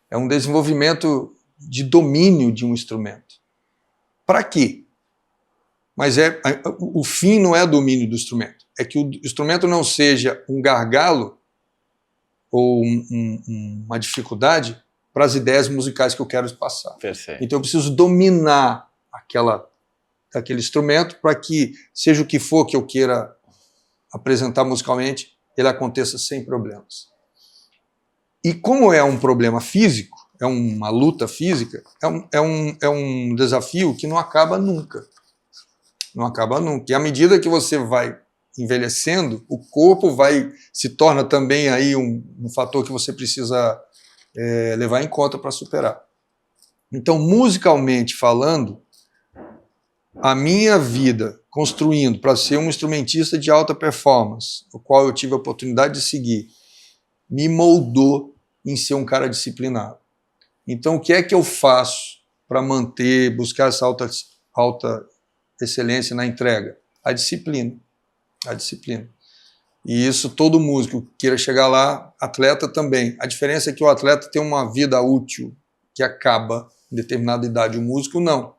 É um desenvolvimento de domínio de um instrumento. Para quê? Mas o fim não é o domínio do instrumento. É que o instrumento não seja um gargalo ou uma dificuldade para as ideias musicais que eu quero passar. Perfeito. Então eu preciso dominar aquele instrumento para que, seja o que for que eu queira apresentar musicalmente, ele aconteça sem problemas. E como é um problema físico, é uma luta física, é um desafio que não acaba nunca. Não acaba nunca. E à medida que você vai envelhecendo, o corpo se torna também aí um fator que você precisa levar em conta para superar. Então, musicalmente falando, a minha vida construindo para ser um instrumentista de alta performance, o qual eu tive a oportunidade de seguir, me moldou em ser um cara disciplinado. Então, o que é que eu faço para buscar essa alta excelência na entrega? A disciplina. A disciplina. E isso todo músico que queira chegar lá, atleta também. A diferença é que o atleta tem uma vida útil que acaba em determinada idade, o músico não.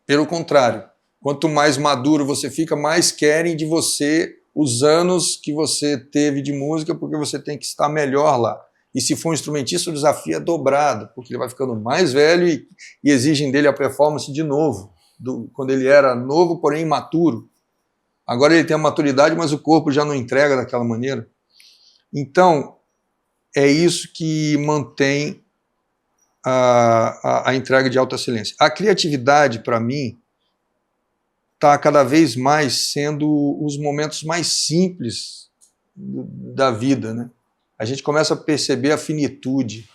Pelo contrário, quanto mais maduro você fica, mais querem de você os anos que você teve de música, porque você tem que estar melhor lá. E se for um instrumentista, o desafio é dobrado, porque ele vai ficando mais velho e exigem dele a performance de novo, quando ele era novo, porém imaturo. Agora ele tem a maturidade, mas o corpo já não entrega daquela maneira. Então, é isso que mantém a entrega de alta excelência. A criatividade, para mim, está cada vez mais sendo os momentos mais simples da vida, né? A gente começa a perceber a finitude.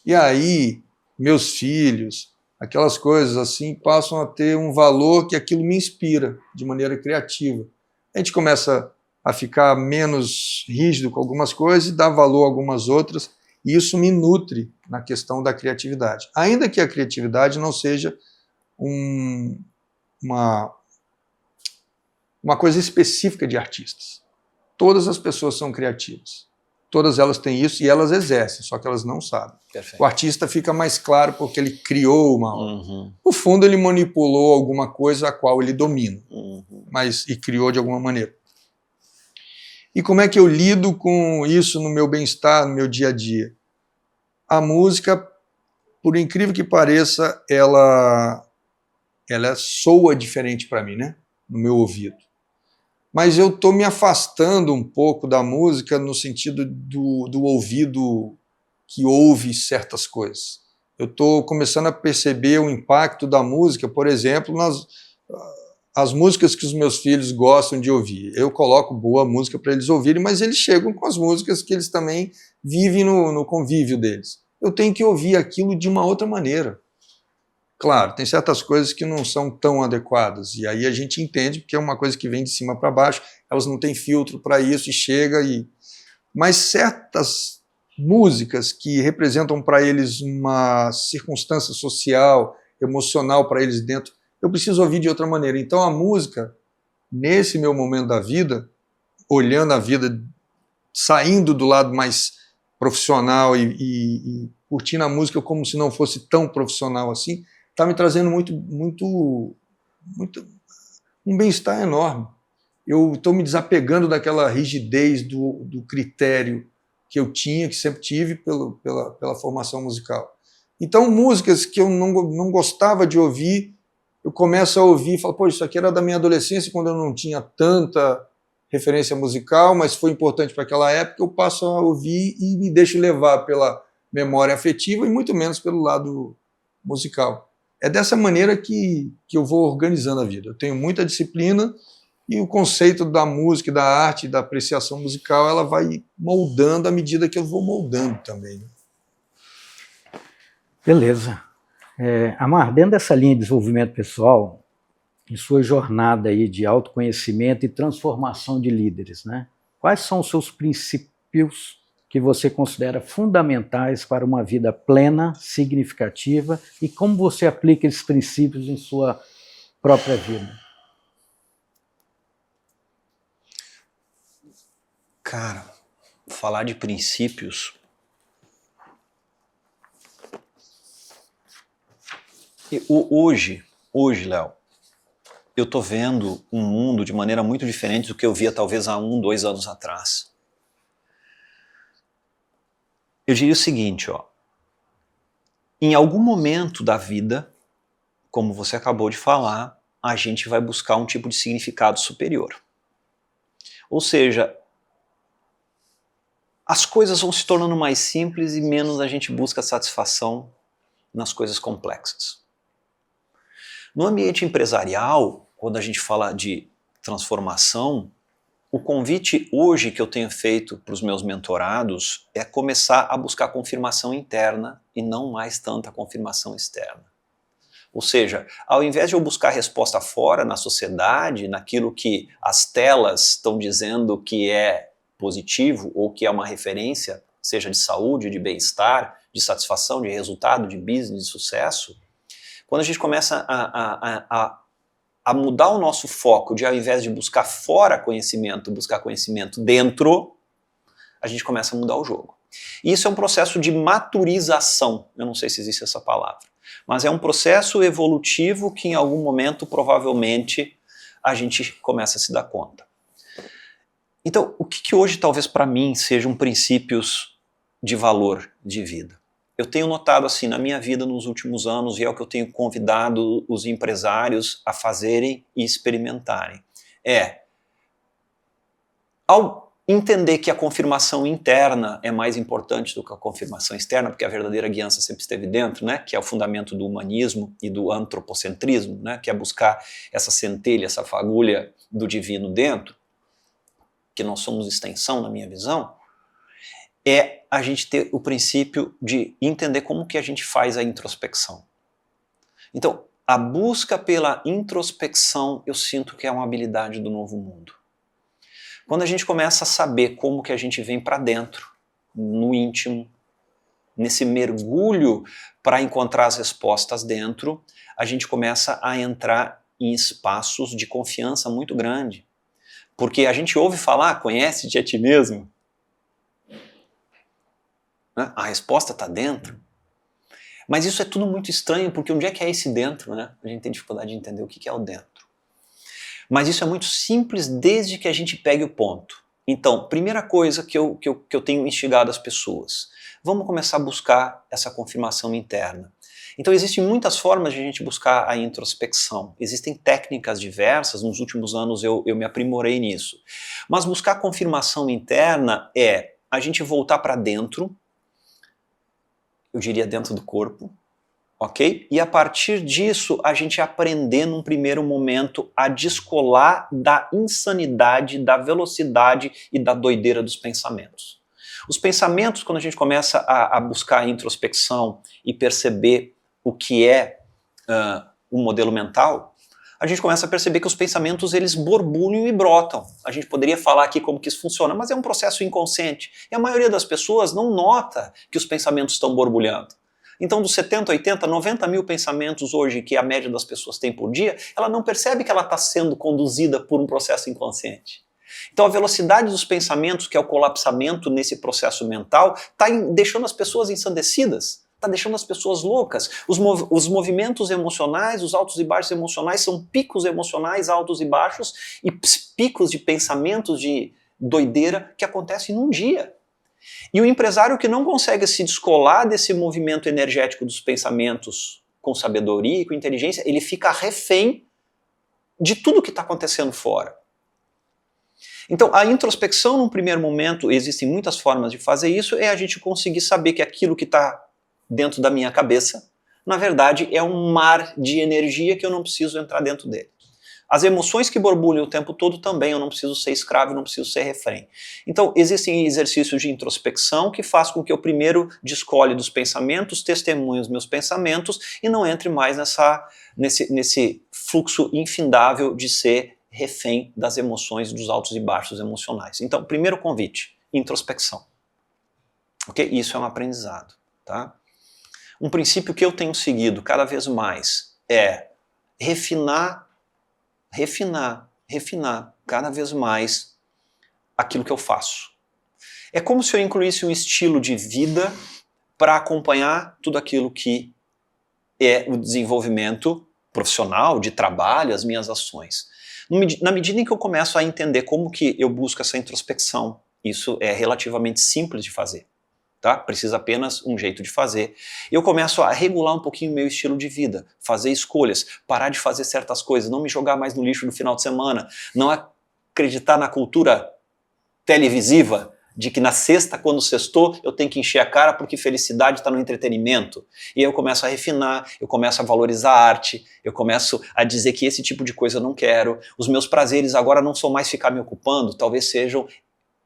E aí, meus filhos, aquelas coisas assim, passam a ter um valor que aquilo me inspira de maneira criativa. A gente começa a ficar menos rígido com algumas coisas e dar valor a algumas outras, e isso me nutre na questão da criatividade. Ainda que a criatividade não seja uma coisa específica de artistas. Todas as pessoas são criativas. Todas elas têm isso e elas exercem, só que elas não sabem. Perfeito. O artista fica mais claro porque ele criou uma obra. No fundo, ele manipulou alguma coisa a qual ele domina, e criou de alguma maneira. E como é que eu lido com isso no meu bem-estar, no meu dia a dia? A música, por incrível que pareça, ela soa diferente para mim, né? No meu ouvido. Mas eu estou me afastando um pouco da música no sentido do ouvido que ouve certas coisas. Eu estou começando a perceber o impacto da música, por exemplo, as músicas que os meus filhos gostam de ouvir. Eu coloco boa música para eles ouvirem, mas eles chegam com as músicas que eles também vivem no convívio deles. Eu tenho que ouvir aquilo de uma outra maneira. Claro, tem certas coisas que não são tão adequadas, e aí a gente entende, porque é uma coisa que vem de cima para baixo, elas não têm filtro para isso e chega e... Mas certas músicas que representam para eles uma circunstância social, emocional para eles dentro, eu preciso ouvir de outra maneira. Então a música, nesse meu momento da vida, olhando a vida, saindo do lado mais profissional e curtindo a música como se não fosse tão profissional assim, está me trazendo muito um bem-estar enorme. Eu estou me desapegando daquela rigidez do critério que eu tinha, que sempre tive pela formação musical. Então, músicas que eu não gostava de ouvir, eu começo a ouvir e falo, pô, isso aqui era da minha adolescência, quando eu não tinha tanta referência musical, mas foi importante para aquela época, eu passo a ouvir e me deixo levar pela memória afetiva e muito menos pelo lado musical. É dessa maneira que eu vou organizando a vida. Eu tenho muita disciplina e o conceito da música, da arte, da apreciação musical, ela vai moldando à medida que eu vou moldando também. Né? Beleza. Amar, dentro dessa linha de desenvolvimento pessoal, em sua jornada aí de autoconhecimento e transformação de líderes, né? Quais são os seus princípios que você considera fundamentais para uma vida plena, significativa, e como você aplica esses princípios em sua própria vida? Cara, falar de princípios... Hoje, Léo, eu estou vendo um mundo de maneira muito diferente do que eu via talvez há 1, 2 anos atrás. Eu diria o seguinte, ó, em algum momento da vida, como você acabou de falar, a gente vai buscar um tipo de significado superior. Ou seja, as coisas vão se tornando mais simples e menos a gente busca satisfação nas coisas complexas. No ambiente empresarial, quando a gente fala de transformação, o convite hoje que eu tenho feito para os meus mentorados é começar a buscar confirmação interna e não mais tanta confirmação externa. Ou seja, ao invés de eu buscar resposta fora na sociedade, naquilo que as telas estão dizendo que é positivo ou que é uma referência, seja de saúde, de bem-estar, de satisfação, de resultado, de business, de sucesso, quando a gente começa a mudar o nosso foco, de ao invés de buscar fora conhecimento, buscar conhecimento dentro, a gente começa a mudar o jogo. E isso é um processo de maturização, eu não sei se existe essa palavra, mas é um processo evolutivo que em algum momento, provavelmente, a gente começa a se dar conta. Então, o que hoje talvez para mim sejam princípios de valor de vida? Eu tenho notado assim na minha vida nos últimos anos, e é o que eu tenho convidado os empresários a fazerem e experimentarem. Ao entender que a confirmação interna é mais importante do que a confirmação externa, porque a verdadeira guiança sempre esteve dentro, né? Que é o fundamento do humanismo e do antropocentrismo, né? Que é buscar essa centelha, essa fagulha do divino dentro, que nós somos extensão, na minha visão, é a gente ter o princípio de entender como que a gente faz a introspecção. Então, a busca pela introspecção, eu sinto que é uma habilidade do novo mundo. Quando a gente começa a saber como que a gente vem para dentro, no íntimo, nesse mergulho para encontrar as respostas dentro, a gente começa a entrar em espaços de confiança muito grande. Porque a gente ouve falar, conhece-te a ti mesmo. Né? A resposta está dentro. Mas isso é tudo muito estranho, porque onde é que é esse dentro? Né? A gente tem dificuldade de entender o que é o dentro. Mas isso é muito simples desde que a gente pegue o ponto. Então, primeira coisa que eu tenho instigado as pessoas, vamos começar a buscar essa confirmação interna. Então existem muitas formas de a gente buscar a introspecção. Existem técnicas diversas, nos últimos anos eu me aprimorei nisso. Mas buscar confirmação interna é a gente voltar para dentro, eu diria dentro do corpo, ok? E a partir disso, a gente aprender num primeiro momento a descolar da insanidade, da velocidade e da doideira dos pensamentos. Os pensamentos, quando a gente começa a buscar a introspecção e perceber o que é o modelo mental, a gente começa a perceber que os pensamentos eles borbulham e brotam. A gente poderia falar aqui como que isso funciona, mas é um processo inconsciente. E a maioria das pessoas não nota que os pensamentos estão borbulhando. Então, dos 70, 80, 90 mil pensamentos hoje que a média das pessoas tem por dia, ela não percebe que ela está sendo conduzida por um processo inconsciente. Então, a velocidade dos pensamentos, que é o colapsamento nesse processo mental, está deixando as pessoas ensandecidas, está deixando as pessoas loucas. Os movimentos emocionais, os altos e baixos emocionais, são picos emocionais altos e baixos e picos de pensamentos de doideira que acontecem num dia. E o empresário que não consegue se descolar desse movimento energético dos pensamentos com sabedoria e com inteligência, ele fica refém de tudo que está acontecendo fora. Então, a introspecção, num primeiro momento, existem muitas formas de fazer isso, é a gente conseguir saber que aquilo que está dentro da minha cabeça, na verdade, é um mar de energia que eu não preciso entrar dentro dele. As emoções que borbulham o tempo todo também, eu não preciso ser escravo, eu não preciso ser refém. Então, existem exercícios de introspecção que faz com que eu primeiro descole dos pensamentos, testemunhe os meus pensamentos e não entre mais nesse fluxo infindável de ser refém das emoções, dos altos e baixos emocionais. Então, primeiro convite, introspecção. Ok? Isso é um aprendizado. Tá? Um princípio que eu tenho seguido cada vez mais é refinar cada vez mais aquilo que eu faço. É como se eu incluísse um estilo de vida para acompanhar tudo aquilo que é o desenvolvimento profissional, de trabalho, as minhas ações. Na medida em que eu começo a entender como que eu busco essa introspecção, isso é relativamente simples de fazer. Tá? Precisa apenas um jeito de fazer. Eu começo a regular um pouquinho o meu estilo de vida, fazer escolhas, parar de fazer certas coisas, não me jogar mais no lixo no final de semana, não acreditar na cultura televisiva de que na sexta, quando sextou, eu tenho que encher a cara porque felicidade está no entretenimento. E aí eu começo a refinar, eu começo a valorizar a arte, eu começo a dizer que esse tipo de coisa eu não quero. Os meus prazeres agora não são mais ficar me ocupando, talvez sejam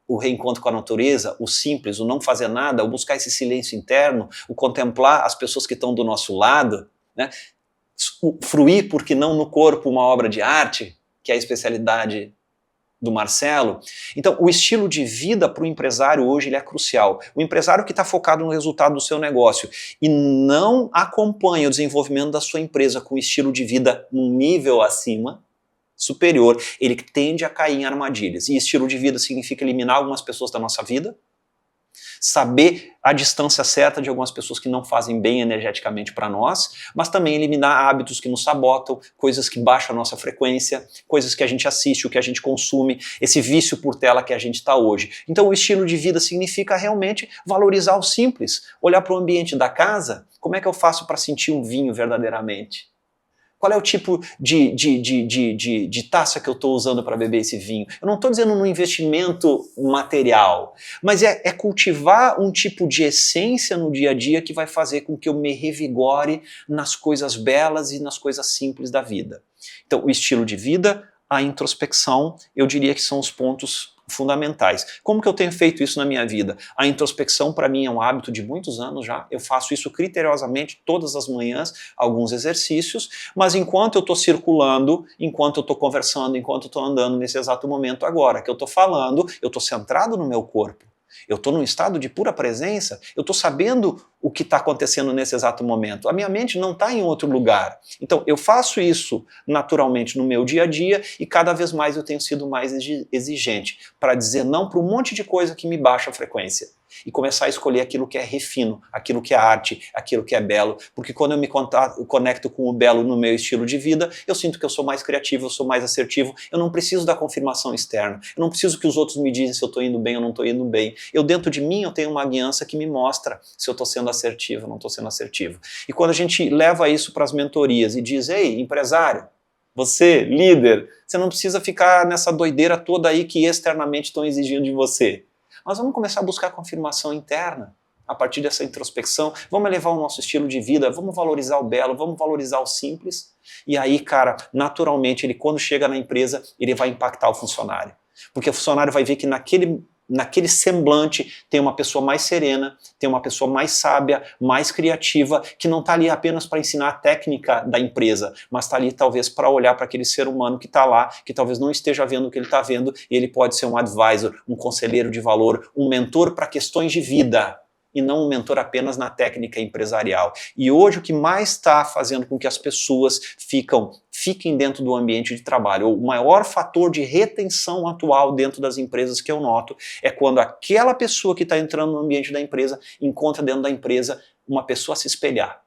o reencontro com a natureza, o simples, o não fazer nada, o buscar esse silêncio interno, o contemplar as pessoas que estão do nosso lado, né? O fruir, porque não no corpo, uma obra de arte, que é a especialidade do Marcelo. Então, o estilo de vida para o empresário hoje ele é crucial. O empresário que está focado no resultado do seu negócio e não acompanha o desenvolvimento da sua empresa com estilo de vida num nível acima, superior, ele tende a cair em armadilhas. E estilo de vida significa eliminar algumas pessoas da nossa vida, saber a distância certa de algumas pessoas que não fazem bem energeticamente para nós, mas também eliminar hábitos que nos sabotam, coisas que baixam a nossa frequência, coisas que a gente assiste, o que a gente consome, esse vício por tela que a gente está hoje. Então o estilo de vida significa realmente valorizar o simples, olhar para o ambiente da casa, como é que eu faço para sentir um vinho verdadeiramente? Qual é o tipo de taça que eu estou usando para beber esse vinho? Eu não estou dizendo no investimento material, mas é cultivar um tipo de essência no dia a dia que vai fazer com que eu me revigore nas coisas belas e nas coisas simples da vida. Então, o estilo de vida, a introspecção, eu diria que são os pontos fundamentais. Como que eu tenho feito isso na minha vida? A introspecção para mim é um hábito de muitos anos já, eu faço isso criteriosamente todas as manhãs, alguns exercícios, mas enquanto eu estou circulando, enquanto eu estou conversando, enquanto eu estou andando nesse exato momento agora que eu estou falando, eu estou centrado no meu corpo. Eu estou num estado de pura presença, eu estou sabendo o que está acontecendo nesse exato momento. A minha mente não está em outro lugar. Então, eu faço isso naturalmente no meu dia a dia e cada vez mais eu tenho sido mais exigente para dizer não para um monte de coisa que me baixa a frequência e começar a escolher aquilo que é refino, aquilo que é arte, aquilo que é belo, porque quando eu me conecto com o belo no meu estilo de vida, eu sinto que eu sou mais criativo, eu sou mais assertivo, eu não preciso da confirmação externa, eu não preciso que os outros me dizem se eu estou indo bem ou não estou indo bem. Eu dentro de mim eu tenho uma guiança que me mostra se eu estou sendo assertivo ou não estou sendo assertivo. E quando a gente leva isso para as mentorias e diz, ei, empresário, você, líder, você não precisa ficar nessa doideira toda aí que externamente estão exigindo de você. Nós vamos começar a buscar confirmação interna a partir dessa introspecção, vamos elevar o nosso estilo de vida, vamos valorizar o belo, vamos valorizar o simples, e aí, cara, naturalmente, ele quando chega na empresa, ele vai impactar o funcionário. Porque o funcionário vai ver que naquele semblante tem uma pessoa mais serena, tem uma pessoa mais sábia, mais criativa, que não está ali apenas para ensinar a técnica da empresa, mas está ali talvez para olhar para aquele ser humano que está lá, que talvez não esteja vendo o que ele está vendo, e ele pode ser um advisor, um conselheiro de valor, um mentor para questões de vida, e não um mentor apenas na técnica empresarial. E hoje o que mais está fazendo com que as pessoas fiquem dentro do ambiente de trabalho, o maior fator de retenção atual dentro das empresas que eu noto, é quando aquela pessoa que está entrando no ambiente da empresa encontra dentro da empresa uma pessoa a se espelhar.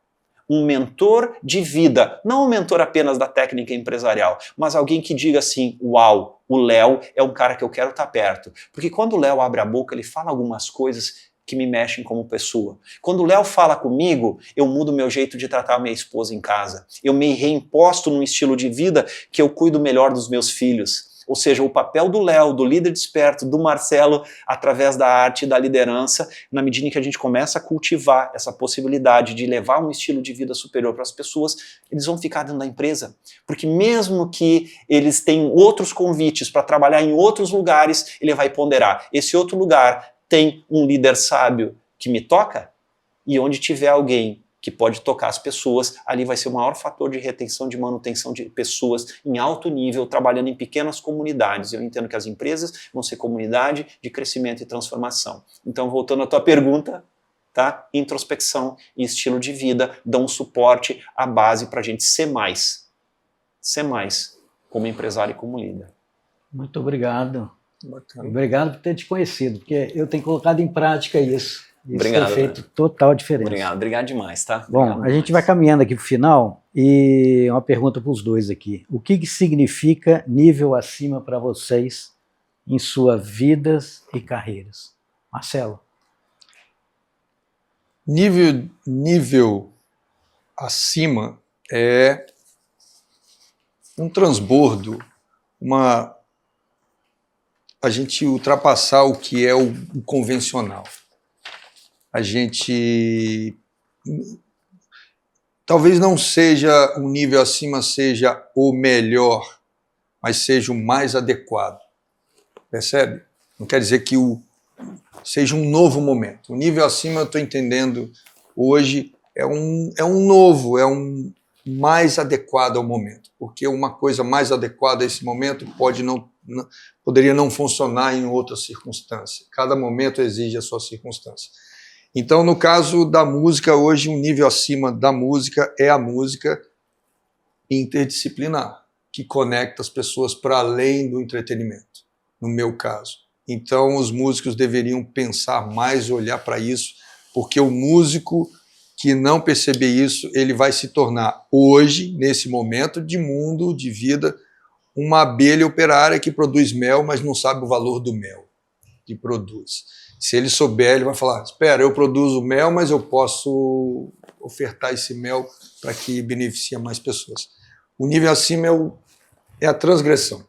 Um mentor de vida, não um mentor apenas da técnica empresarial, mas alguém que diga assim, uau, o Léo é um cara que eu quero estar perto. Porque quando o Léo abre a boca, ele fala algumas coisas que me mexem como pessoa. Quando o Léo fala comigo, eu mudo meu jeito de tratar a minha esposa em casa. Eu me reimposto num estilo de vida que eu cuido melhor dos meus filhos. Ou seja, o papel do Léo, do líder desperto, do Marcelo, através da arte e da liderança, na medida em que a gente começa a cultivar essa possibilidade de levar um estilo de vida superior para as pessoas, eles vão ficar dentro da empresa. Porque mesmo que eles tenham outros convites para trabalhar em outros lugares, ele vai ponderar. Esse outro lugar tem um líder sábio que me toca, e onde tiver alguém que pode tocar as pessoas, ali vai ser o maior fator de retenção, de manutenção de pessoas em alto nível, trabalhando em pequenas comunidades. Eu entendo que as empresas vão ser comunidade de crescimento e transformação. Então, voltando à tua pergunta, tá? Introspecção e estilo de vida dão um suporte, a base para a gente ser mais como empresário e como líder. Muito obrigado. Bacana. Obrigado por ter te conhecido, porque eu tenho colocado em prática isso. Isso Obrigado, tem feito total diferença. Obrigado demais, tá? Bom, Obrigado a gente demais. vai caminhando aqui para o final e uma pergunta para os dois aqui. O que significa nível acima para vocês em suas vidas e carreiras? Marcelo. Nível acima é um transbordo, a gente ultrapassar o que é o convencional. A gente talvez não seja um nível acima, seja o melhor, mas seja o mais adequado. Percebe? Não quer dizer que seja um novo momento. O nível acima, eu estou entendendo hoje, é um novo, é um mais adequado ao momento, porque uma coisa mais adequada a esse momento poderia não funcionar em outra circunstância. Cada momento exige a sua circunstância. Então, no caso da música, hoje, um nível acima da música é a música interdisciplinar, que conecta as pessoas para além do entretenimento, no meu caso. Então, os músicos deveriam pensar mais, olhar para isso, porque o músico que não perceber isso, ele vai se tornar, hoje, nesse momento de mundo, de vida, uma abelha operária que produz mel, mas não sabe o valor do mel que produz. Se ele souber, ele vai falar, espera, eu produzo mel, mas eu posso ofertar esse mel para que beneficie mais pessoas. O nível acima é a transgressão,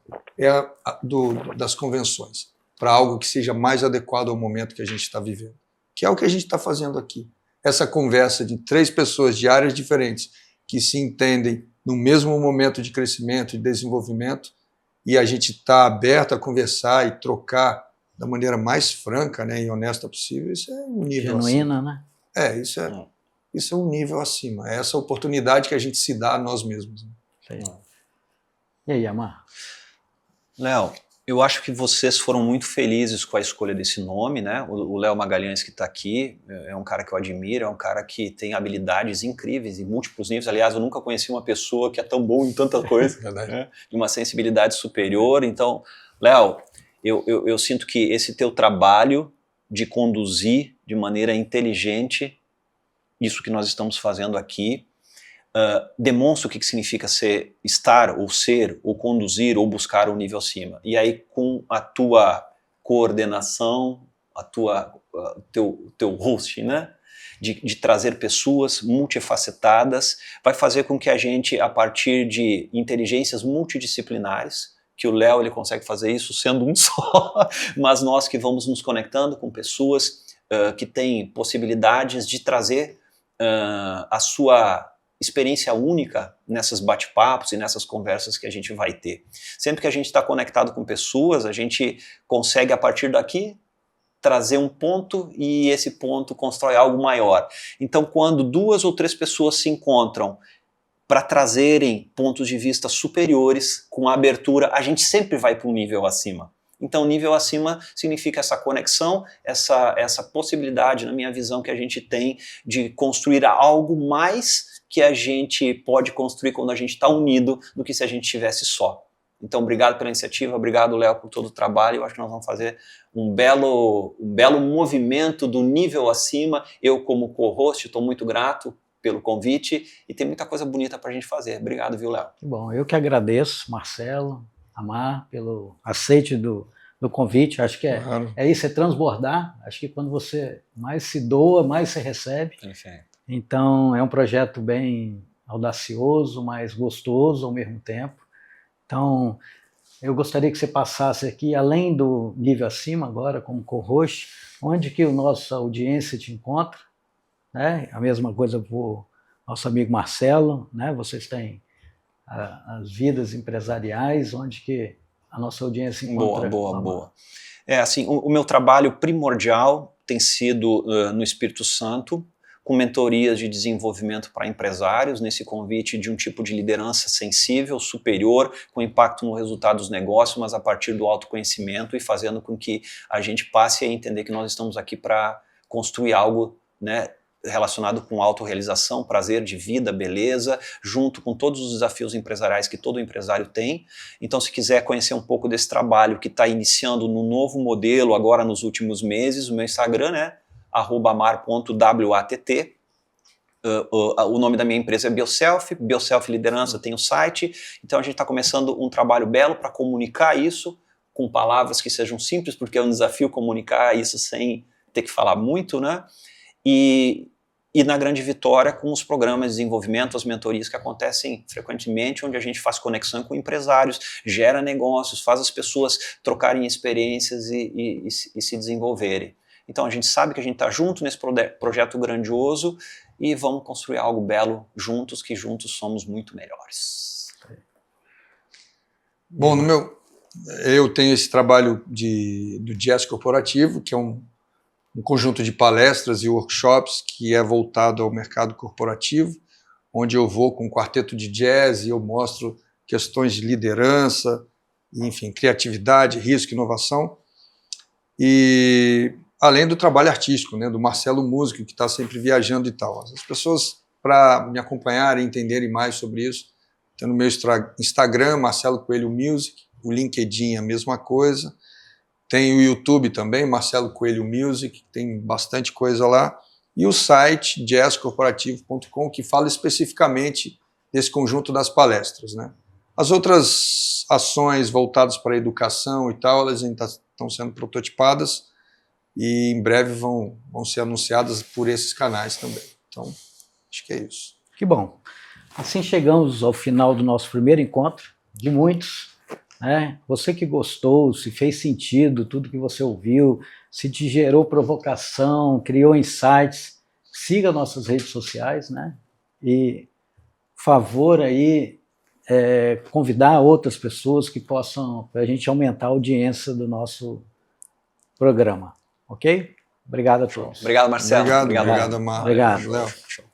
das convenções, para algo que seja mais adequado ao momento que a gente está vivendo, que é o que a gente está fazendo aqui. Essa conversa de 3 pessoas de áreas diferentes que se entendem no mesmo momento de crescimento e desenvolvimento, e a gente está aberto a conversar e trocar da maneira mais franca, né, e honesta possível, isso é um nível Genuína, acima. né? Isso é um nível acima. É essa oportunidade que a gente se dá a nós mesmos. E aí, Amar? Léo, eu acho que vocês foram muito felizes com a escolha desse nome, né? O Léo Magalhães que está aqui é um cara que eu admiro, é um cara que tem habilidades incríveis em múltiplos níveis. Aliás, eu nunca conheci uma pessoa que é tão bom em tanta coisa, né? De uma sensibilidade superior. Então, Léo, eu sinto que esse teu trabalho de conduzir de maneira inteligente isso que nós estamos fazendo aqui, demonstra o que significa estar, ou ser, ou conduzir, ou buscar um nível acima. E aí, com a tua coordenação, teu host, né? De trazer pessoas multifacetadas, vai fazer com que a gente, a partir de inteligências multidisciplinares, que o Léo ele consegue fazer isso sendo um só, mas nós que vamos nos conectando com pessoas que têm possibilidades de trazer a sua experiência única nessas bate-papos e nessas conversas que a gente vai ter. Sempre que a gente está conectado com pessoas, a gente consegue, a partir daqui, trazer um ponto e esse ponto constrói algo maior. Então, quando 2 ou 3 pessoas se encontram para trazerem pontos de vista superiores, com a abertura, a gente sempre vai para um nível acima. Então, nível acima significa essa conexão, essa possibilidade, na minha visão, que a gente tem de construir algo mais que a gente pode construir quando a gente está unido do que se a gente estivesse só. Então, obrigado pela iniciativa, obrigado, Léo, por todo o trabalho. Eu acho que nós vamos fazer um belo movimento do nível acima. Eu, como co-host, estou muito grato pelo convite e tem muita coisa bonita para a gente fazer. Obrigado, viu, Léo? Que bom, eu que agradeço, Marcelo, Amar, pelo aceite do convite. Acho que é isso, é transbordar. Acho que quando você mais se doa, mais você recebe. Perfeito. Então, é um projeto bem audacioso, mas gostoso ao mesmo tempo. Então, eu gostaria que você passasse aqui, além do nível acima, agora como co-host, onde que a nossa audiência te encontra, né? A mesma coisa para o nosso amigo Marcelo, né? Vocês têm as vidas empresariais, onde que a nossa audiência encontra. Boa. Assim, o meu trabalho primordial tem sido no Espírito Santo, com mentorias de desenvolvimento para empresários, nesse convite de um tipo de liderança sensível, superior, com impacto no resultado dos negócios, mas a partir do autoconhecimento e fazendo com que a gente passe a entender que nós estamos aqui para construir algo, né, relacionado com autorrealização, prazer de vida, beleza, junto com todos os desafios empresariais que todo empresário tem. Então, se quiser conhecer um pouco desse trabalho que está iniciando no novo modelo, agora nos últimos meses, o meu Instagram é @amar.watt. O nome da minha empresa é Bioself Liderança, tem o site. Então a gente está começando um trabalho belo para comunicar isso com palavras que sejam simples, porque é um desafio comunicar isso sem ter que falar muito, né? E na Grande Vitória com os programas de desenvolvimento, as mentorias que acontecem frequentemente, onde a gente faz conexão com empresários, gera negócios, faz as pessoas trocarem experiências e se desenvolverem. Então a gente sabe que a gente está junto nesse projeto grandioso e vamos construir algo belo juntos, que juntos somos muito melhores. Bom, eu tenho esse trabalho do Jazz Corporativo, que é um conjunto de palestras e workshops que é voltado ao mercado corporativo, onde eu vou com um quarteto de jazz e eu mostro questões de liderança, enfim, criatividade, risco, inovação. E além do trabalho artístico, né, do Marcelo Músico, que está sempre viajando e tal. As pessoas, para me acompanharem e entenderem mais sobre isso, tem no meu Instagram, Marcelo Coelho Music, o LinkedIn a mesma coisa, tem o YouTube também, Marcelo Coelho Music, tem bastante coisa lá, e o site jazzcorporativo.com, que fala especificamente desse conjunto das palestras, né? As outras ações voltadas para a educação e tal, elas ainda estão sendo prototipadas, e em breve vão ser anunciadas por esses canais também. Então, acho que é isso. Que bom. Assim chegamos ao final do nosso primeiro encontro, de muitos. Né? Você que gostou, se fez sentido tudo que você ouviu, se te gerou provocação, criou insights, siga nossas redes sociais, né? E, por favor, aí, convidar outras pessoas que possam, para a gente aumentar a audiência do nosso programa. Ok? Obrigado a todos. Obrigado, Marcelo. Obrigado, Amar. Obrigado. Léo. Show.